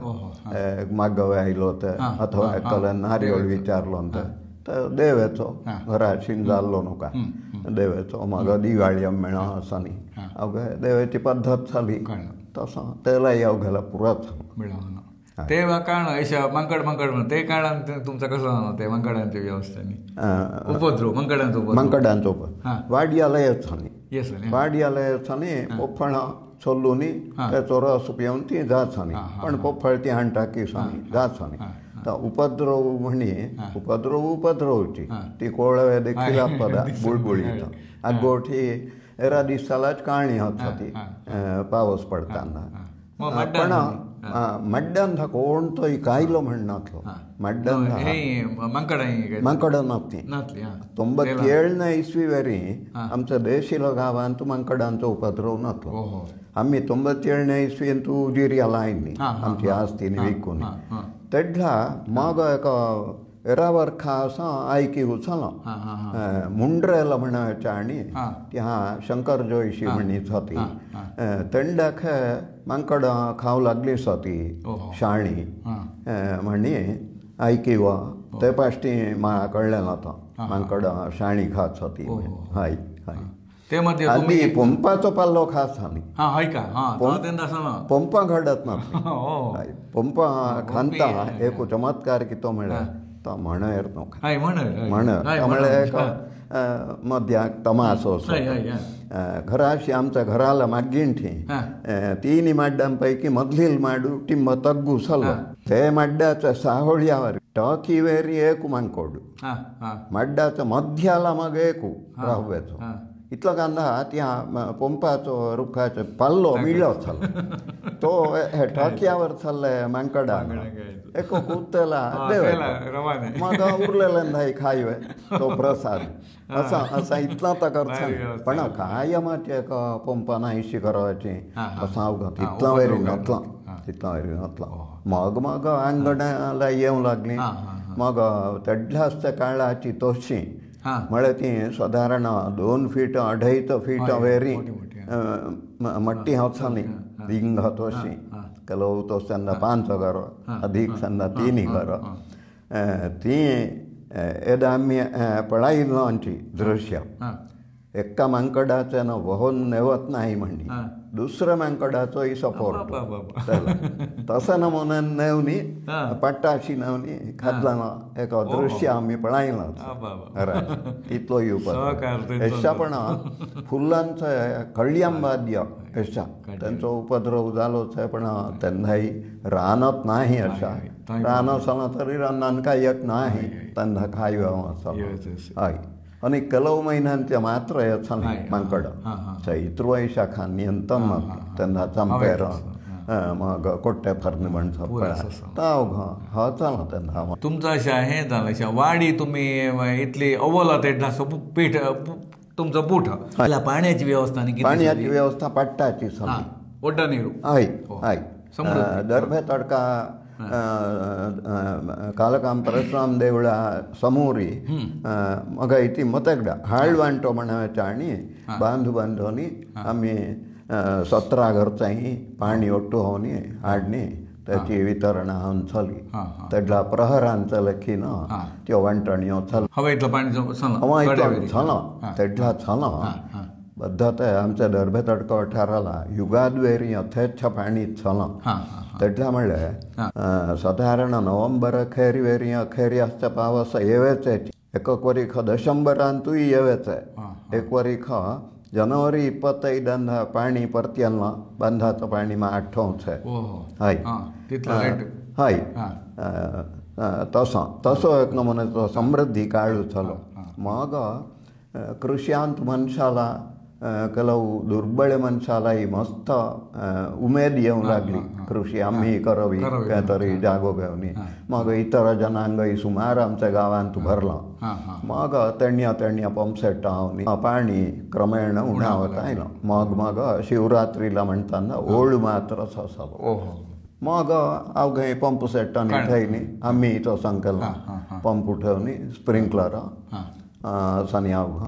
मागवे आयलो ते अथवा एकल्यान नारियल विचारलो तर देवेचो घराशीन जाल्लो नका देवेचो मग दिवाळी मेळो आसानी अवघे देवेची पद्दत जाली तसो तेलाय अवघेला पुराच ते कारण अशा मंकड ते काळात तुमचा कसं ते मंकडांच्या व्यवस्थेने उपद्रव मंकडांचो वाडयालयानी पोफळ चोल्लूनी त्याचो रस पिवन ती जाचानी पण पोफळ ती हाणटाकी जाचानी उपद्रव म्हणी उपद्रवची ती कोळवे देखील आपदा बुळबुळीत आगोठी एरा दिसालाच काळणी होता ती पावस पडताना पण मड्ड्यान कोण तो कायलो म्हणनातलो मड्ड्यान मंकड नसली 97ನೇ इस्वी वेरी आमच्या देशिलो गांवांत मंकडांचो उपद्रव नासलो आम्ही 97ನೇ इस्वीन तू उजिरी आयनी आमची आस्तीन विकून तेडला मग एक एरावर्खा असो आयकी उचलो मुंड्रेल म्हणायच्या आणि त्या शंकर जोयशी म्हणीच होती तेंडाक मंकड खाव लागली ती शाणी म्हणी आयकी वा ते पाश्टी म्हाका कळलें नव्हतं मंकड शाणी खात होती हय हय आनी पंपाचो पाल्लो खास पंपां घडत ना पंपां खांता एक चमत्कार कितो म्हळ्यार तो म्हण येतो हय म्हण म्हण त्यामुळे मध्याक तमासो घराशी आमच्या घराला मागींठी तीन माड्यांपैकी मधलील माडू टिंब तग्गू सल्व ते माड्याच्या साहोळ्यावर टॉकी वेरी एक मांकोडू माड्याच्या मध्याला मग एकू राहवेचो इतलो कांदा त्या पंपाचो रुखाचो पाल्लो मिळो चल तो हे टॉकियावर चल्ले मांकडा एको कुत्तेला मग उरलेल्यांदा खायवे तो प्रसाद असा इतला तर करता पण कायमाचे पंपा नाहीशी करवाची असा अवघात इतला वेरी नतला मग अंगणाला येऊ लागली मग तेड्लासच्या काळाची तोशी म्हळ्यार ती साधारण 2 फीट 2.5 फीट वेरी मट्टी वचली रिंग तोशी ಕೆಲವು ತೋರ್ಸಂದ 5 घर अधिक संदा 3 घर ती एदा आम्ही पळायलोंची दृश्य एका मांकडाचं वहन नेवत नाही म्हणली दुसऱ्या मांकडाचोही सपोर्ट तसं नमुन्यान नेवनी पट्टाशी नेवनी खातला एक दृश्य आम्ही पळायलो इतलो येवपाक पण फुलांचं कळ्यांबाद्य अशा त्यांचा उपद्रव जालोच आहे पण त्यांनाही रानत नाही अशा रान असला तरी रानान काय येत नाही त्यांना खाय आणि ಕೆಲವು महिन्यांच्या मात्र येताना मांकड चैत्र वैशाखांनी त्यांना चंपेर मग कोट्टे फरणे म्हणतात ताव हा चला त्यांना तुमचं अशा हे झालं अशा वाडी तुम्ही इथली अव्वला तेडला पीठ तुमचं बूट पाण्याची व्यवस्था पाण्याची व्यवस्था पट्टाची सगळी ओढा नीरू आहे दर्भे तडका कालकाम परशुराम देवळा समोरी मग इथे मतगडा हाळवांटो म्हणायच्या आणि बांधूनी आम्ही 17 घरचाही पाणी ओट्टू होऊनी हाडणी त्याची वितरण होऊन चली तेडला प्रहरांचं लखीन त्यो वांटणी चल हवेतलं पाणी तेडला चला बद्दत आमच्या दर्भे तडका वाठाराला युगादवेरी यथेच्छ पाणी चला तेडला म्हणले साधारण नोव्हेंबर अखेरी असता पावस येवेच एक वरीख डिसेंबरांतूय येवेच एक वरीख जनवरी 25 पाणी परत्यल्ला बंधाचं पाणी मा आठवच हाय तसो एक नमुन्याचो समृद्धी काळू चलो मग कृष्यांत मनशाला ಕೆಲವು ದುರ್ಬಳ ಮನುಷ್ಯಾಲಾಯಿ मस्त उमेद येऊ लागली कृषी आम्ही करावी काहीतरी जागोगावनी मग इतर जनांगही सुमार आमच्या गावांत भरला मग तण्या पंपसेट पाणी क्रमेण उन्हावत आयलं मग शिवरात्रीला म्हणताना ओळ मात्र ससलो मग अवघे पंप सेटांनी ठेवली आम्ही तो संकल्प पंप ठेवणी स्प्रिंकलर सनी अवघ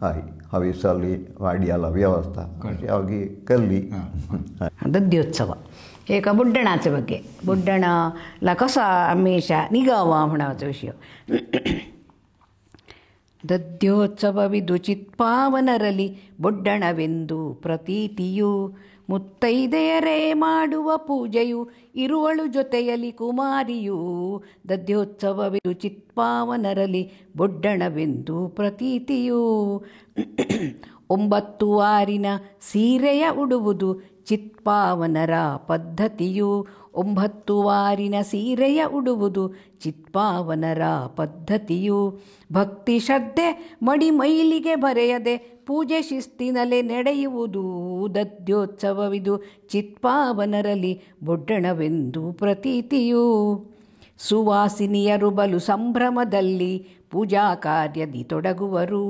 हाय हविसली वाड्याला व्यवस्था अवघी केली दद्योत्सव एक बुड्डणाचे ಬಗ್ಗೆ बुड्डणला कसा हमेशा निगावा म्हणाचा विषय ದದ್ಯೋತ್ಸವವಿದು ಚಿತ್ಪಾವನರಲಿ ಬೊಡ್ಡಣವೆಂದು ಪ್ರತೀತಿಯು ಮುತ್ತೈದೆಯರೇ ಮಾಡುವ ಪೂಜೆಯು ಇರುವಳು ಜೊತೆಯಲಿ ಕುಮಾರಿಯು ದದ್ಯೋತ್ಸವವಿದು ಚಿತ್ಪಾವನರಲಿ ಬೊಡ್ಡಣವೆಂದು ಪ್ರತೀತಿಯು 9 ವಾರಿನ ಸೀರೆಯ ಉಡುವುದು ಚಿತ್ಪಾವನರ ಪದ್ಧತಿಯು 9 ವಾರಿನ ಸೀರೆಯ ಉಡುವುದು ಚಿತ್ಪಾವನರ ಪದ್ಧತಿಯು ಭಕ್ತಿ ಶ್ರದ್ಧೆ ಮಡಿ ಮೈಲಿಗೆ ಬರೆಯದೆ ಪೂಜೆ ಶಿಸ್ತಿನಲ್ಲೇ ನಡೆಯುವುದು ದದ್ಯೋತ್ಸವವಿದು ಚಿತ್ಪಾವನರಲ್ಲಿ ಬೊಡ್ಡಣವೆಂದು ಪ್ರತೀತಿಯು ಸುವಾಸಿನಿಯರು ಬಲು ಸಂಭ್ರಮದಲ್ಲಿ ಪೂಜಾ ಕಾರ್ಯದಿ ತೊಡಗುವರು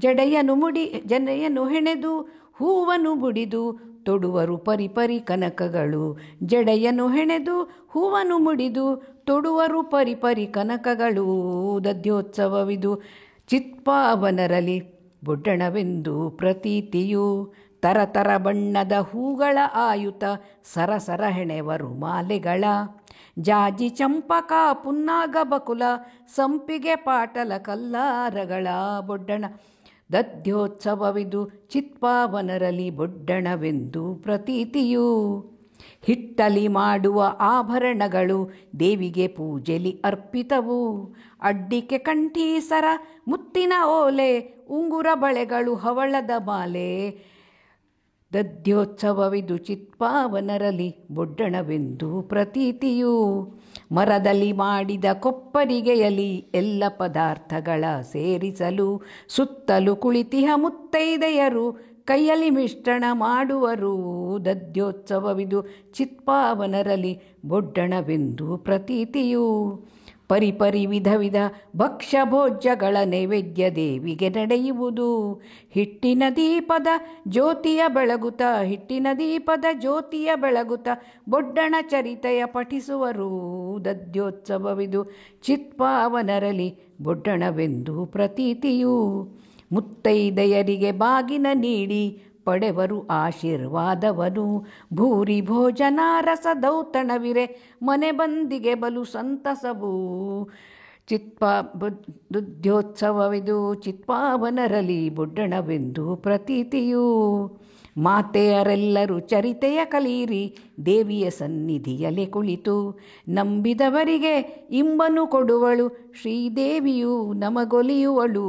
ಜಡೆಯನ್ನು ಹೆಣೆದು ಹೂವನ್ನು ಮುಡಿದು ತೊಡುವರು ಪರಿಪರಿ ಕನಕಗಳು ಜಡೆಯನ್ನು ಹೆಣೆದು ಹೂವನ್ನು ಮುಡಿದು ತೊಡುವರು ಪರಿಪರಿ ಕನಕಗಳು ದದ್ಯೋತ್ಸವವಿದು ಚಿತ್ಪಾವನರಲಿ ಬೊಡ್ಡಣವೆಂದು ಪ್ರತೀತಿಯು ತರತರ ಬಣ್ಣದ ಹೂಗಳ ಆಯುತ ಸರಸರ ಹೆಣೆವರು ಮಾಲೆಗಳ ಜಾಜಿ ಚಂಪಕ ಪುನ್ನಾಗ ಬಕುಲ ಸಂಪಿಗೆ ಪಾಟಲ ಕಲ್ಲಾರಗಳ ಬೊಡ್ಡಣ ದದ್ಯೋತ್ಸವವಿದು ಚಿತ್ಪಾವನರಲಿ ಬೊಡ್ಡಣವೆಂದು ಪ್ರತೀತಿಯು ಹಿಟ್ಟಲಿ ಮಾಡುವ ಆಭರಣಗಳು ದೇವಿಗೆ ಪೂಜೆಲಿ ಅರ್ಪಿತವು. ಅಡ್ಡಿಕೆ ಕಂಠೀಸರ ಮುತ್ತಿನ ಓಲೆ ಉಂಗುರ ಬಳೆಗಳು ಹವಳದ ಮಾಲೆ. ದಧ್ಯೋತ್ಸವವಿದು ಚಿತ್ಪಾವನರಲಿ ಬೊಡ್ಡಣವೆಂದು ಪ್ರತೀತಿಯು. ಮರದಲ್ಲಿ ಮಾಡಿದ ಕೊಪ್ಪರಿಗೆಯಲಿ ಎಲ್ಲ ಪದಾರ್ಥಗಳ ಸೇರಿಸಲು ಸುತ್ತಲೂ ಕುಳಿತಿಹ ಮುತ್ತೈದೆಯರು ಕೈಯಲ್ಲಿ ಮಿಶ್ರಣ ಮಾಡುವರು. ದಧ್ಯೋತ್ಸವವಿದು ಚಿತ್ಪಾವನರಲಿ ಬೊಡ್ಡಣವೆಂದು ಪ್ರತೀತಿಯು. ಪರಿಪರಿ ವಿಧ ವಿಧ ಭಕ್ಷ್ಯ ಭೋಜ್ಯಗಳ ನೈವೇದ್ಯ ದೇವಿಗೆ ನಡೆಯುವುದು. ಹಿಟ್ಟಿನ ದೀಪದ ಜ್ಯೋತಿಯ ಬೆಳಗುತ್ತ ಬೊಡ್ಡಣ ಚರಿತೆಯ ಪಠಿಸುವರು. ದಧ್ಯೋತ್ಸವವಿದು ಚಿತ್ಪಾವನರಲಿ ಬೊಡ್ಡಣವೆಂದು ಪ್ರತೀತಿಯು. ಮುತ್ತೈದೆಯರಿಗೆ ಬಾಗಿನ ನೀಡಿ ಪಡೆವರು ಆಶೀರ್ವಾದವನು. ಭೂರಿ ಭೋಜನ ರಸ ದೌತಣವಿರೆ ಮನೆ ಬಂದಿಗೆ ಬಲು ಸಂತಸವು. ದಧ್ಯೋತ್ಸವವಿದು ಚಿತ್ಪಾವನರಲಿ ಬೊಡ್ಡಣವೆಂದು ಪ್ರತೀತಿಯು. ಮಾತೆಯರೆಲ್ಲರೂ ಚರಿತೆಯ ಕಲೀರಿ ದೇವಿಯ ಸನ್ನಿಧಿಯಲೆ ಕುಳಿತು. ನಂಬಿದವರಿಗೆ ಇಂಬನು ಕೊಡುವಳು ಶ್ರೀದೇವಿಯು ನಮಗೊಲಿಯುವಳು.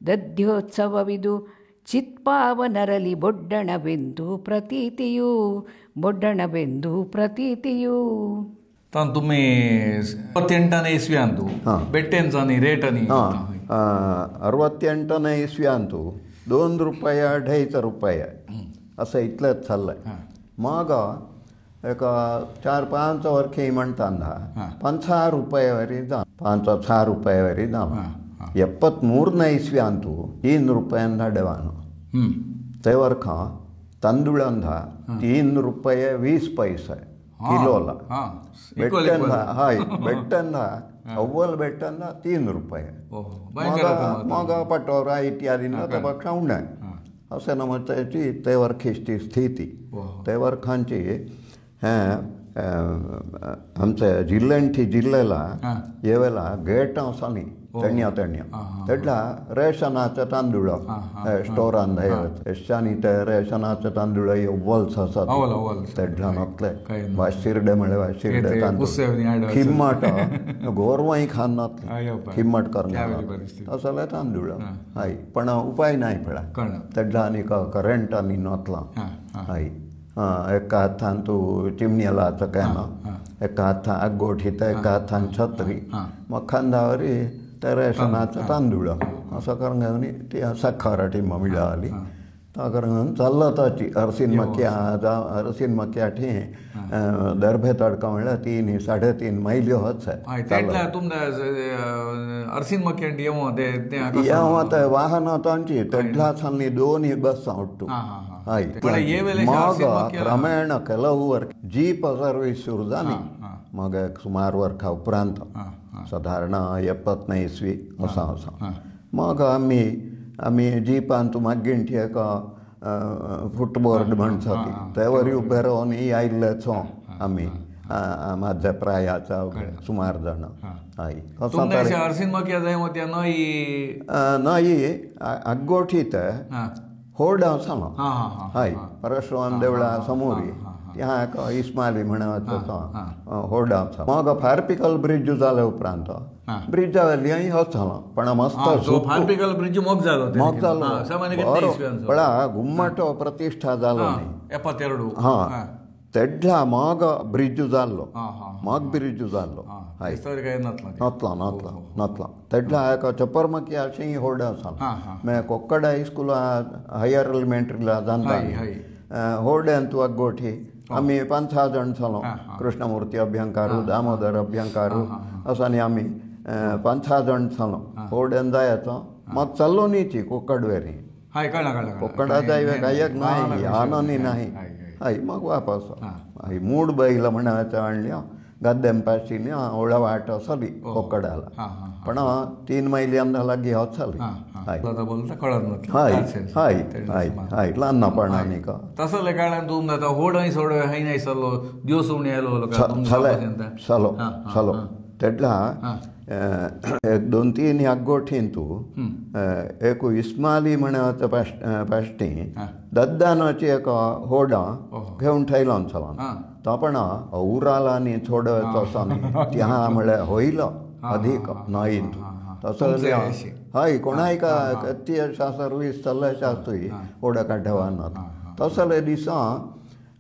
ದಧ್ಯೋತ್ಸವವಿದು ಚಿತ್ಪಾವನರಲಿ ಬೊಡ್ಡಣವೆಂದು ಪ್ರತೀತಿಯು. तान तुम्ही 68ನೇ इस्वी अंतू बेट्टेंचानी रेटनी 68ನೇ इस्वी अंतू ₹2 ₹2.5 असं इतलंच चाललंय. मग एक 4-5 वर्षी म्हणताना ₹50 जा ₹5-6 जा 73ನೇ इस्वी अंतू ₹3 ನಡೆವಾನು. तेवरखा तांदूळंद ₹3.20 किलोला. बेट्टंदा बेट्टंदा अव्वल बेट्टंदा ₹3. मग पटोरा इत्यादी पक्ष उंडाय असे नमताची तेवरखीची स्थिती. तेवरखांची आमच्या जिल्ह्याला येवेला गेट असली तण्या तेडला रेशनाचे तांदूळ स्टोरांत एशानी ते रेशनाचे तांदूळ एव्वल आसात तेडला नसले. वाशिर्डे म्हळ्यार वाशिर्डे तांदूळ खिम्मट गोरवांय खान नसले खिम्मट करना असले तांदूळ हाय. पण उपाय नाही पळा तेडला आनी करंट आनी नसला हाय. एका हातान तू चिमणीला कॅन एका हातान आगोठीत एका हातान छत्री मग खांदावरी त्या रेशनाचं तांदूळ असं करून ती साखराटी मिळाली. ताकरून चाललं ताची अरसीन मक्या ठी दर्भे तडका म्हणल्यार 3-3.5 मैली होच अरसीन मक्या ते वाहन तांची तेडला साली 2 बस उट्टू हाय. मग क्रमेण ಕೆಲವು जीप सर्वीस सुरू जाली. मग सुमार वर्षा उपरांत साधारण 70ನೇ इस्वी असा मग आम्ही जीपान तू मागींठी एक फुटबोर्ड म्हणटा तेवर उबे रावन आयिल्लेचो आमी माझ्या प्रायाचा सुमार जाण हाय. नाही आगोठीत होर्डा आसलो हाय. परशुराम देवळा समोरी त्या इस्माइली म्हणावाचो होर्डा आसा. मग फार्पिकल ब्रिज जाले उपरांत ब्रिजा वयली वचलो पण मस्त फार्पिकल ब्रिज मोग जालो पण घुम्मट प्रतिष्ठा जालो न्ही 72 हां. तेडला मग ब्रिज जाल्लो ब्रिज जाल्लो हाय. नतला तेडला एक चपरमकी अशी होर्डा आसा. मैं कोक्कड हायस्कूल हायर एलिमेंटरीला जाता होर्ड्यान तू अगोठी आमी 5-6 जण जालो. कृष्णमूर्ती अभ्यंकारू दामोदर अभ्यंकारू असानी आमी 5-6 जण जालो. होर्ड्यान जायचो मग चल्लो न्हीची कोक्कडवेरी कोक्कडा जायवे गायक नाही आनंदी नाही हाय. मग वापस हाय मूड बैल म्हणायचं आणल्या गद्देंपाशी ओळा वाट असली कोक्कडाला पण 3 मैली अंदा लागी वचली हाय. हाय हाय हाय हाय ल्हानपणांनी तसले काळान तुम होड सोड हाय नाही सल्लो दिवस उणी आलो चलो तेडला एक 2-3 आगोठीन तू एक इस्माली म्हणत पाश्टी दद्दानाची एक होडा घेऊन ठेवला चला तो पण उराला आणि थोडं तसं त्या म्हळ्यार होईल अधिक नाही तसं हय कोणाय का कत्ती शास्त्र रुईस चल्ले शास्त्री होडा काढवा ना तसले दिसा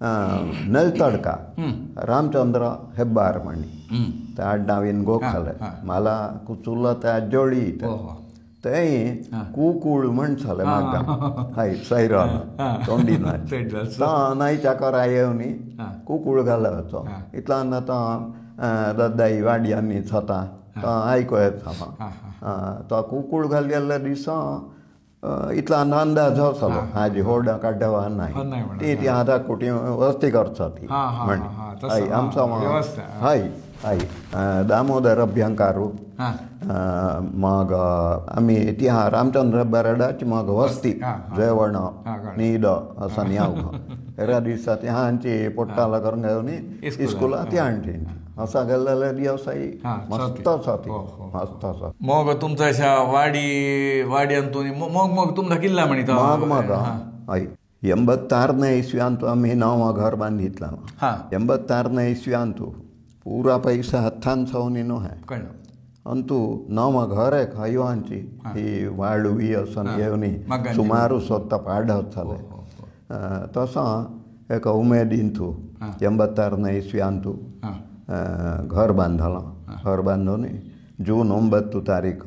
नलतडका रामचंद्र हेब्बार म्हणी ते आडनावीन गोखले मला कुचुल्ला त्या जोडी ते कुकुळ म्हणसले म्हाका हय सैरान तोंडी नाही चाकर येवनी कुकुळ घालचो इतल्यान आतां दद्दाई वाडयांनी छता आयको येता तो कुकुळ घालेल्या दिसा इतल्यान अंदाज जावचलो हाजी होड काडवा नाही ती आतां कुटी वस्ती करता ती म्हण हय आमचो हय हय दामोदर अभ्यंकारू मग आमी ती रामचंद्र बराडाची मग वस्ती जेवण न्हीद असं यावं हेऱ्या दिसा ती हांची पोट्टाला करून घेवनी इस्कुला ती हांची असा गेल्लेले दिवस मस्त आसा ती मस्त आसा मग तुमचा अशा वाड्यांतून मग तुमचा किल्ला म्हणिता मग हय 86 इस्व्यांत आमी नवं घर बांदितलां 86 इस्व्यांत पूरा पैसा हातान सवनी न्हू है अंतु नवं घर एक हयवांची ही वाळवी असं येवनी सुमारू स्वता पाडत जाले तसं एक उमेदीन तू 86 इस्व्यांत घर बांदलां घर बांदून जून 9 तारीख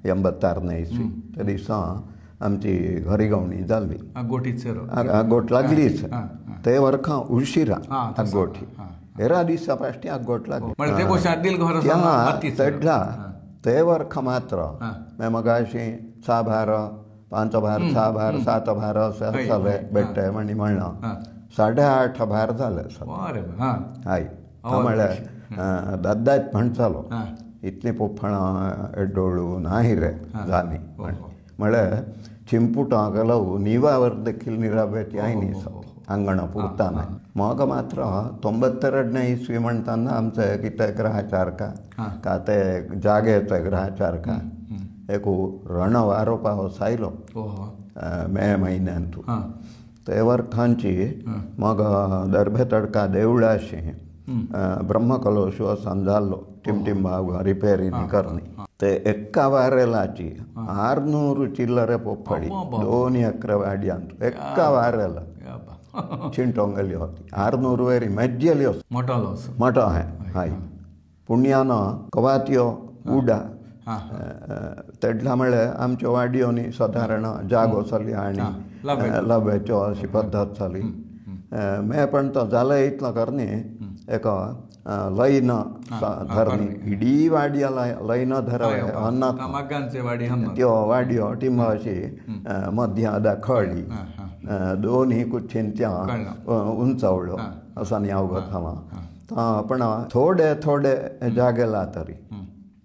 86 इस्वी त्या दिसा आमची घरिगवणी जाल्ली आगोट लागलीच ते वर्खां उशिरा आगोठी हेरा दिसा पाश्टी आगोट लागली चडला ते वर्ख मात्र मगाशी 6 भार 5 भार 6 भार 7 भार असे जाले बेट्टे म्हणला 8.5 भार जाले हय म्हळ्यार दादाच म्हणटालो इतली पोफणां डोळू नाही रे जाली म्हळ्यार चिंपुटां गेलो निवावर देखील निराबेती आयनी आंगणां पुरता नाही मग मात्र 92 इस्वी म्हणटाना आमचे कितें ग्रहाचार का ते जागेचे ग्रहाचार एक रण वारोपा सायलो मे म्हयन्यांत ते वर्खांची मग दर्भेतडका देवळाशी ब्रह्मकलश जाल्लो टिमटिंबा रिपेरीनी करनी ते एक्का वारेलाची 600 चिल्लरे पोफळी 2 एकर वाड्यांत एक्का वारेला चिंटोंग गेली होती 600 वेरी मेज्जेली मोठो हाय पुण्यानं कवात्यो उडा तेडला म्हळ्यार आमच्यो वाडयोनी सादारण जागो चली आनी लबेच्यो अशी पद्दत चली मे पण तो जालें इतलो करनी एक लयन धरनी इडी वाडया लयन धरवे त्यो वाडयो टिंबा अशी मध्या दाखळी दोन्ही कुच्छीन त्या उंचावळ्यो असं यावगत हांव पण थोडे थोडे जागेला तरी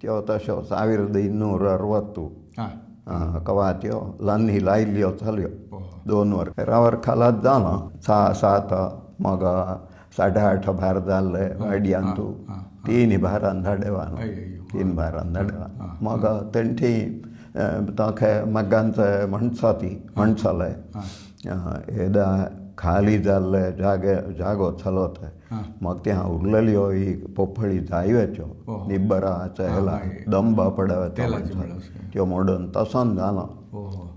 त्यो तश्यो 1260 कवात्यो लान्नी लायल्यो चल्यो 2 वर्खां जालो 6-7 मग 8.5 भार जाल्ले वाड्यांत 3 भारान धाडवान 3 भारान धाडवान मग तेंठी तखे मगांचे म्हणसले येदा खाली जाल्ले जागो चलोते मग त्या उरलेल्यो ही पोफळी जायवेच्यो निब्बराचे हेला दंब पडवे त्यो मोडून तसोन जालो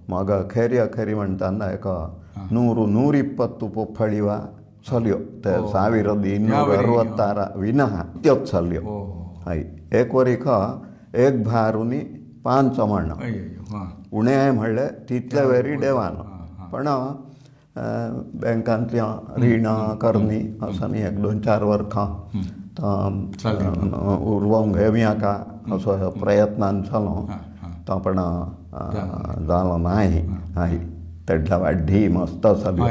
मग खेरी म्हणटाना एक 100-120 पोफळी वा चल्यो ते 1266 विना त्योच चल्यो हय एक वरीक 1 भारुनी 5 मण उणे म्हणले तितले वेरी देवान पण बँकांतल्या रिणां करनी असं 1-2-4 वर्खां उरवंक घेवया का असो प्रयत्नान चलो तो पण जालो नाही हाय तेडला वाड्डी मस्त चली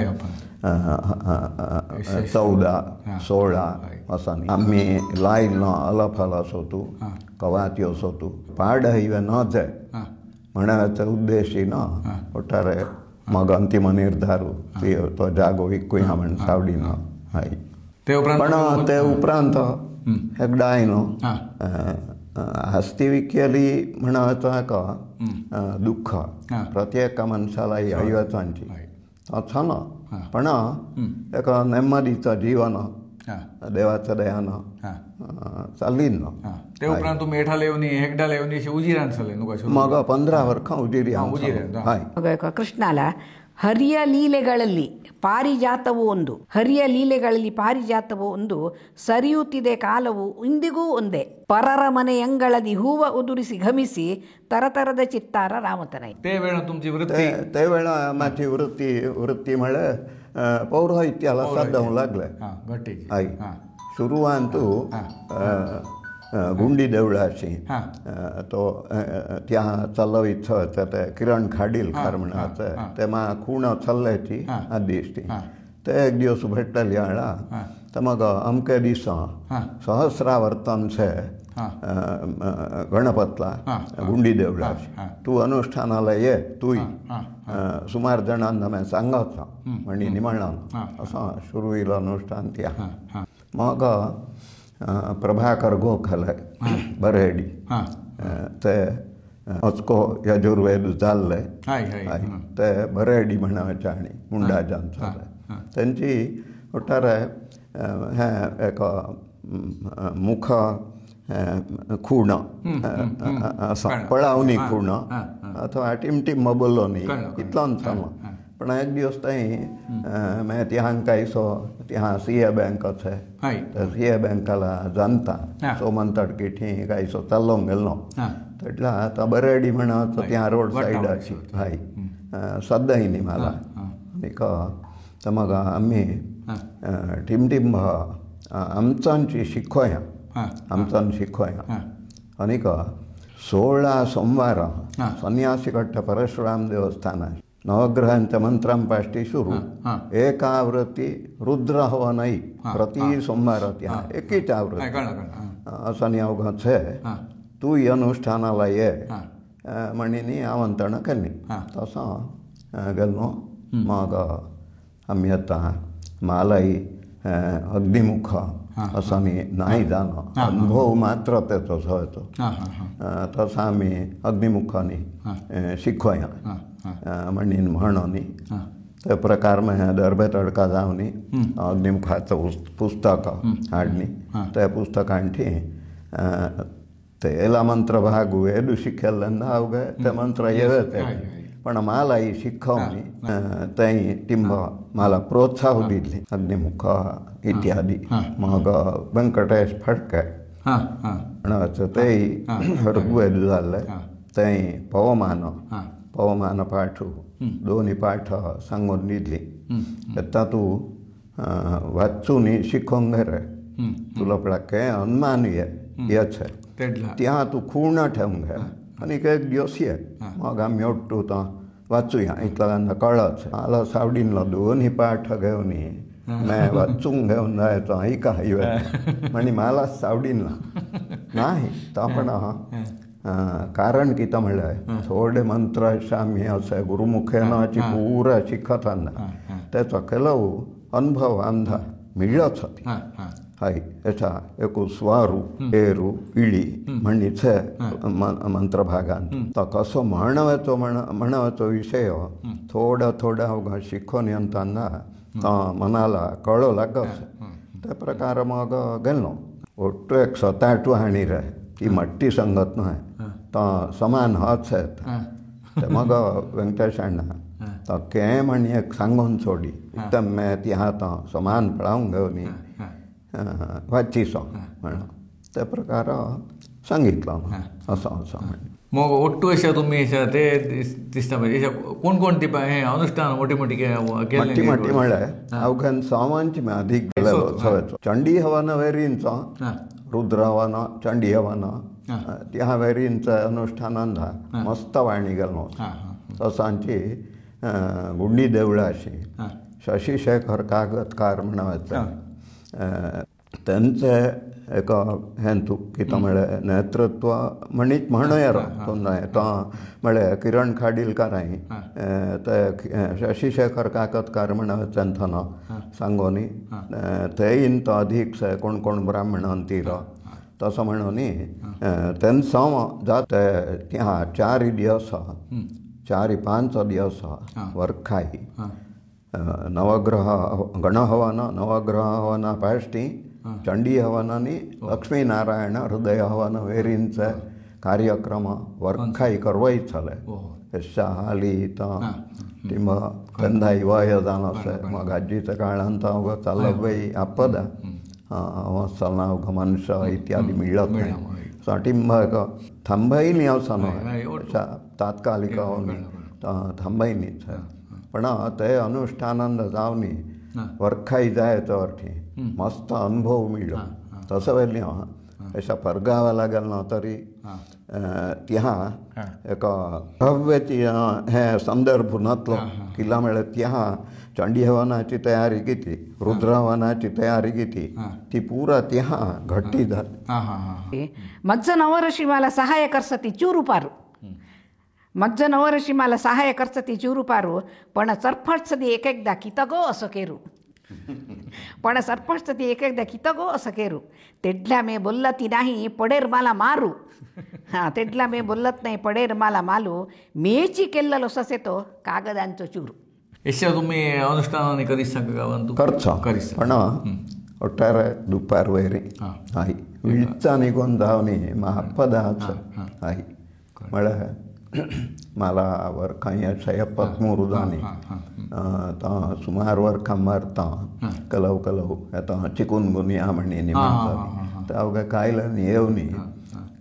14-16 असं आम्ही लायलो अलफल असोतू कवात्यो असोतू पाड हिवे न जाय म्हणचे उद्देशी न ಒಟ್ಟಾರೆ मग अंतिम निर्धारू तो जागो विकूया म्हण सावडीन हाय पण ते उपरांत एकदा हांवें वास्तविकेली म्हणायचं का दुःख प्रत्येक मनशाला येवचांची असं ना पण एक नेಮ್ಮदीचं जीवन देवाच्या दयानं चालीन ना ते उपरांत तुम्ही एठाला येऊन हेकडाला येऊन उजिरान चले नुका मग 15 वर्ष उजिरी ಕೃಷ್ಣಾಲ ಹರಿಯ ಲೀಲೆಗಳಲ್ಲಿ ಪಾರಿಜಾತವು ಒಂದು ಹರಿಯ ಲೀಲೆಗಳಲ್ಲಿ ಪಾರಿಜಾತವು ಒಂದು ಸರಿಯುತ್ತಿದೆ ಕಾಲವು ಇಂದಿಗೂ ಒಂದೇ ಪರರ ಮನೆಯಂಗಳದಿ ಹೂವ ಉದುರಿಸಿ ಘಮಿಸಿ ತರತರದ ಚಿತ್ತಾರ ರಾಮತನೈ ते वेळा तुमची वृत्ती ते वेळा माझी वृत्ती म्हळे पौरोहित्याला साधवू लागले घट्टीची आई सुरुवांतू गुंडी देवळाची तो त्या चल्लो इच्छा ते किरण खाडीलकर म्हणाचं तेमा खूण चल्ल्याची आदिश्टी ते एक दिवस भेटली आळा तर मग अमके दिसा सहस्रावर्तन छे गणपतला गुंडी देवळाची तू अनुष्ठानाला ये तूय सुमार जणांना मैं सांगायचा म्हणजे निमळण असं सुरू येईल अनुष्ठान त्या मग प्रभाकर गोखले बरेडी ते अचको यजुर्वेद जाल्ले ते बरेडी म्हणायचे आणि मुंडाजांचा त्यांची ಒಟ್ಟಾರೆ एक मुख खूण असं पळावनी खूण अथवा टिमटिम बोलोनी इतलोन चलो पण एक दिवस थंय मैं तिहां कांयसो तिहां सीए बैंक छे तर सीए बैंकाला जानता सो म्हणटात की थंय कांयसो चल्लोंक गेल्लो तेटला आतां बरेडी म्हणत तिहां रोड सायडाची हाय सद्दां न्ही मला आनीक मग आमी टिमटिम आमचांची शिकोया आमचान शिकोया आनीक 16 सोमवार संन्यासी कट्ट परशुराम देवस्थान नवग्रहांच्या मंत्रांपाष्टी सुरू एक आवृत्ती रुद्र हवनई प्रति सोमवार त्या एकच आवृत्ती असं नियोग छे तू अनुष्ठानाला ये म्हणिनी आमंत्रण केली तसं गेलो मग आम्ही आता मालाई अग्निमुख असं नाही जाणं अनुभव मात्र त्याचो होतो तसा आम्ही अग्निमुखानी शिकोया म्हणीन म्हणोनी ते प्रकार मैं दरबे तडका जावनी अग्निमुखाचं पुस्तक हाडनी त्या पुस्तकांची ते एला मंत्र भाग वेदू शिकेल्ल्यान अवघे ते मंत्र येवे पण मला ही शिकवणी तई टिंब मला प्रोत्साह दिली अग्निमुख इत्यादी मग व्यंकटेश फडके म्हणायचं ते ऋग्वेद झालं ते पवमान पाठ दोन्ही पाठ सांगून दिली आता तू वाचून शिकोंक रे तुला पळके अनुमान येचे त्या तू खूण ठेवूंक घे आणि एक दिवस ये मग आम्ही ओट्टू तर वाचूया इतल्यांना कळच मला सावडीनलो दोन्ही पाठ घेऊन मैं वाचूंक घेऊन जायचो ऐका म्हणी मला सावडीनला नाही तर पण कारण कितें म्हणल्यार थोडे मंत्र आमी असे गुरुमुखेनाची पुरा शिकताना त्याचो केलो अनुभव आमदा मिळ्ळोच हाय याचा एक स्वारू एरू इळी म्हणीचे मंत्रभागान तो कसो म्हणवाचो विषय थोडा अवघा शिकून येताना मनाला कळो लागस त्या प्रकार मग गेलो ಒಟ್ಟು 108 हाणी रे ती मट्टी संगत न्हय तो समान होच मग वेंकटेश अण्णा तो के म्हणी एक सांगून सोडी एकदम मैं ती हात समान पळावंक घेवनी वाचीसो म्हणून त्या प्रकार सांगितलं असं मग ಒಟ್ಟು अशा तुम्ही ते दिसता म्हणजे कोण कोण ती हे अनुष्ठान मोठी मोठी म्हणल्यार अवघ्यान सामांची अधिक गेलेलो चंडी हवन वेरींचो रुद्र हवन चंडी हवन त्या वेरींचं अनुष्ठानान मस्त वाणी गेलो तसांची गुंडी देवळाची शशिशेखर कागतकार म्हणायचं त्यांचे एक हेंतू कितें म्हळ्यार नेतृत्व म्हणीत म्हणयार तो म्हळ्यार किरण खाडीलकाराय ते शशिशेखर काकतकार म्हणायचें थाना सांगोनी तेईन तो अधिक कोण ब्राह्मणान तिरो तसं म्हणून त्यांचं जात त्या 4 दिवस 4-5 दिवस वर्खाई नवग्रह गणहवन नवग्रह हवन पाष्टी चंडी हवन आणि लक्ष्मीनारायण हृदय हवन वेरींचा कार्यक्रम वर्खाई करवायचले अशा हाली तर ती मग कंदाई वय जाण असं मग आजीच्या काळांत अवघं चाललं बाई आपदा वचना अवघं मनशां इत्यादी मिळत नाही साठी मग थांबायनी असं न्हय तात्कालिक थांबायनीच पण ते अनुष्ठानांत जावनी वर्खाई जाय तर मस्त अनुभव मिळलो तसं वेळी अशा परगावा लागेल ना तरी त्या एक भव्यची हे संदर्भ नसलो किला मेळत त्या चंडी हवनाची तयारी किती रुद्र हवनाची तयारी किती ती पूरा त्या घट्टी जात मज्ज नवरशिमाला सहाय करसती चूरुपारू मज्ज नवरशिमाला सहाय करसती चूरुपारू पण सरफटसदी एक एकदा कितगो असं केरू पण सरपंचती एक एकदा कितगो असं केरू तेडल्या मे बोलती नाही पडेर मला मारू हां तेडल्या मे बोलत नाही पडेर मला मालू मेची केल्ललो ससे तो कागदांचो चूरू यशा तुम्ही अनुष्ठानाने कधी सांगा खर्च पण ಒಟ್ಟಾರೆ ದುಪ್ಪಾರು ವೈರಿ ಆಯಿ ವಿಳ್ಚಾನಿಗೊಂದಾವನಿ ಮಹಪ್ಪದಾಚ ಆಯಿ ಮಳೆ मला वर्खां 173 जाणी सुमार वर्खां मारता कलव येता चिकुनगुनिया म्हणिनी म्हणटा अवघे कायलांनी येवनी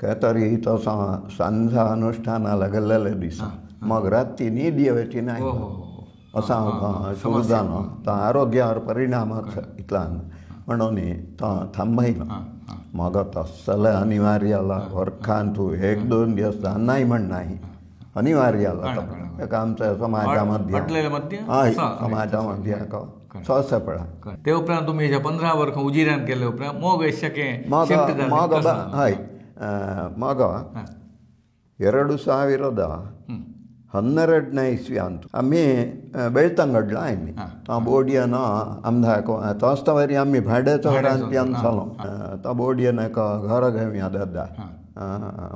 काय तरी तसो सांजा अनुष्ठानाला गेल्ले दिसा मग राती न्हीद येवची नाही असा सुरू जालो तो आरोग्यावर परिणाम इतल्यान म्हणून तो थांबयलो मग तसले अनिवार्य वर्खां तूं 1-2 दिवस जायनाय म्हण नाही अनिवार्य एक आमच्या समाजामध्ये हय समाजामध्ये सवसे पडा ते उपरांत तुम्ही 15 वर्सां उजिऱ्यान केले उपरांत मग मग हय मग 2012ನೇ ಇಸ್ವಿಯಂತ आम्ही ಬೆಳ್ತಂಗಡ್ಲ आयनी तो बोडयेन आमदा तोस्तवरी आम्ही भाड्याचो रांदपी आसलो तो बोडयेन एक घर घेवया दादा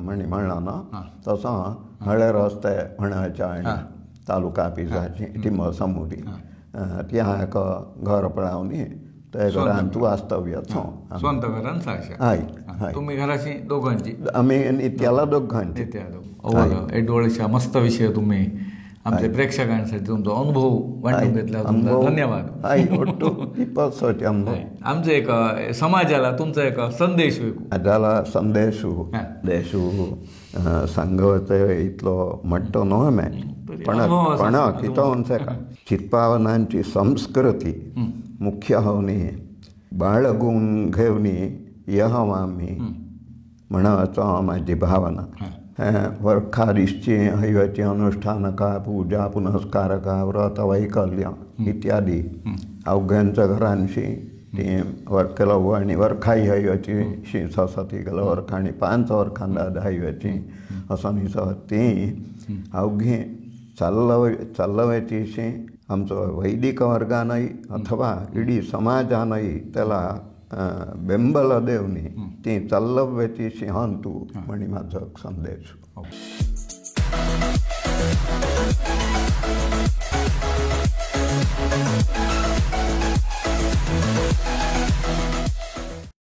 म्हणी म्हणला ना तसो हळे रस्ते म्हणाच्या आनी तालुका ऑफिसाची टिंब समोरी त्या एक घर पळावनी ते घरान तूं वास्तव्य स्ವಂತ घरान हय तुम्ही घराची दोघांची आम्ही इत्याला दोघांची एडवळशा मस्त विषय तुम्ही आमच्या प्रेक्षकांसाठी तुमचा अनुभव वाटून घेतला धन्यवाद आमचं एक समाजाला तुमचा एक संदेश जाला संदेश देशू सांगवते इतलो म्हणतो न्हय मे पण कितोन चित्पावनांची संस्कृती मुख्य होवनी बाळगून घेवनी यहव आमी म्हणचो म्हाजी भावना वर्खा दिसची हैवाची अनुष्ठानका पूजा पुनस्कारका व्रत वैकल्य इत्यादी अवघ्यांच्या घरांशी ती केलो आनी वर्खाई हैवाची शी सती गेलो वर्खा आनी 5 वर्खां दादा हैवाची असो न्ही ती अवघी चल्लवेची शी आमचो वैदिक वर्गानय अथवा इडी समाजानय त्याला ಬೆಂಬಲ ದೇವನಿ ती चल्लव्याची शी हां तू म्हणी माझो संदेश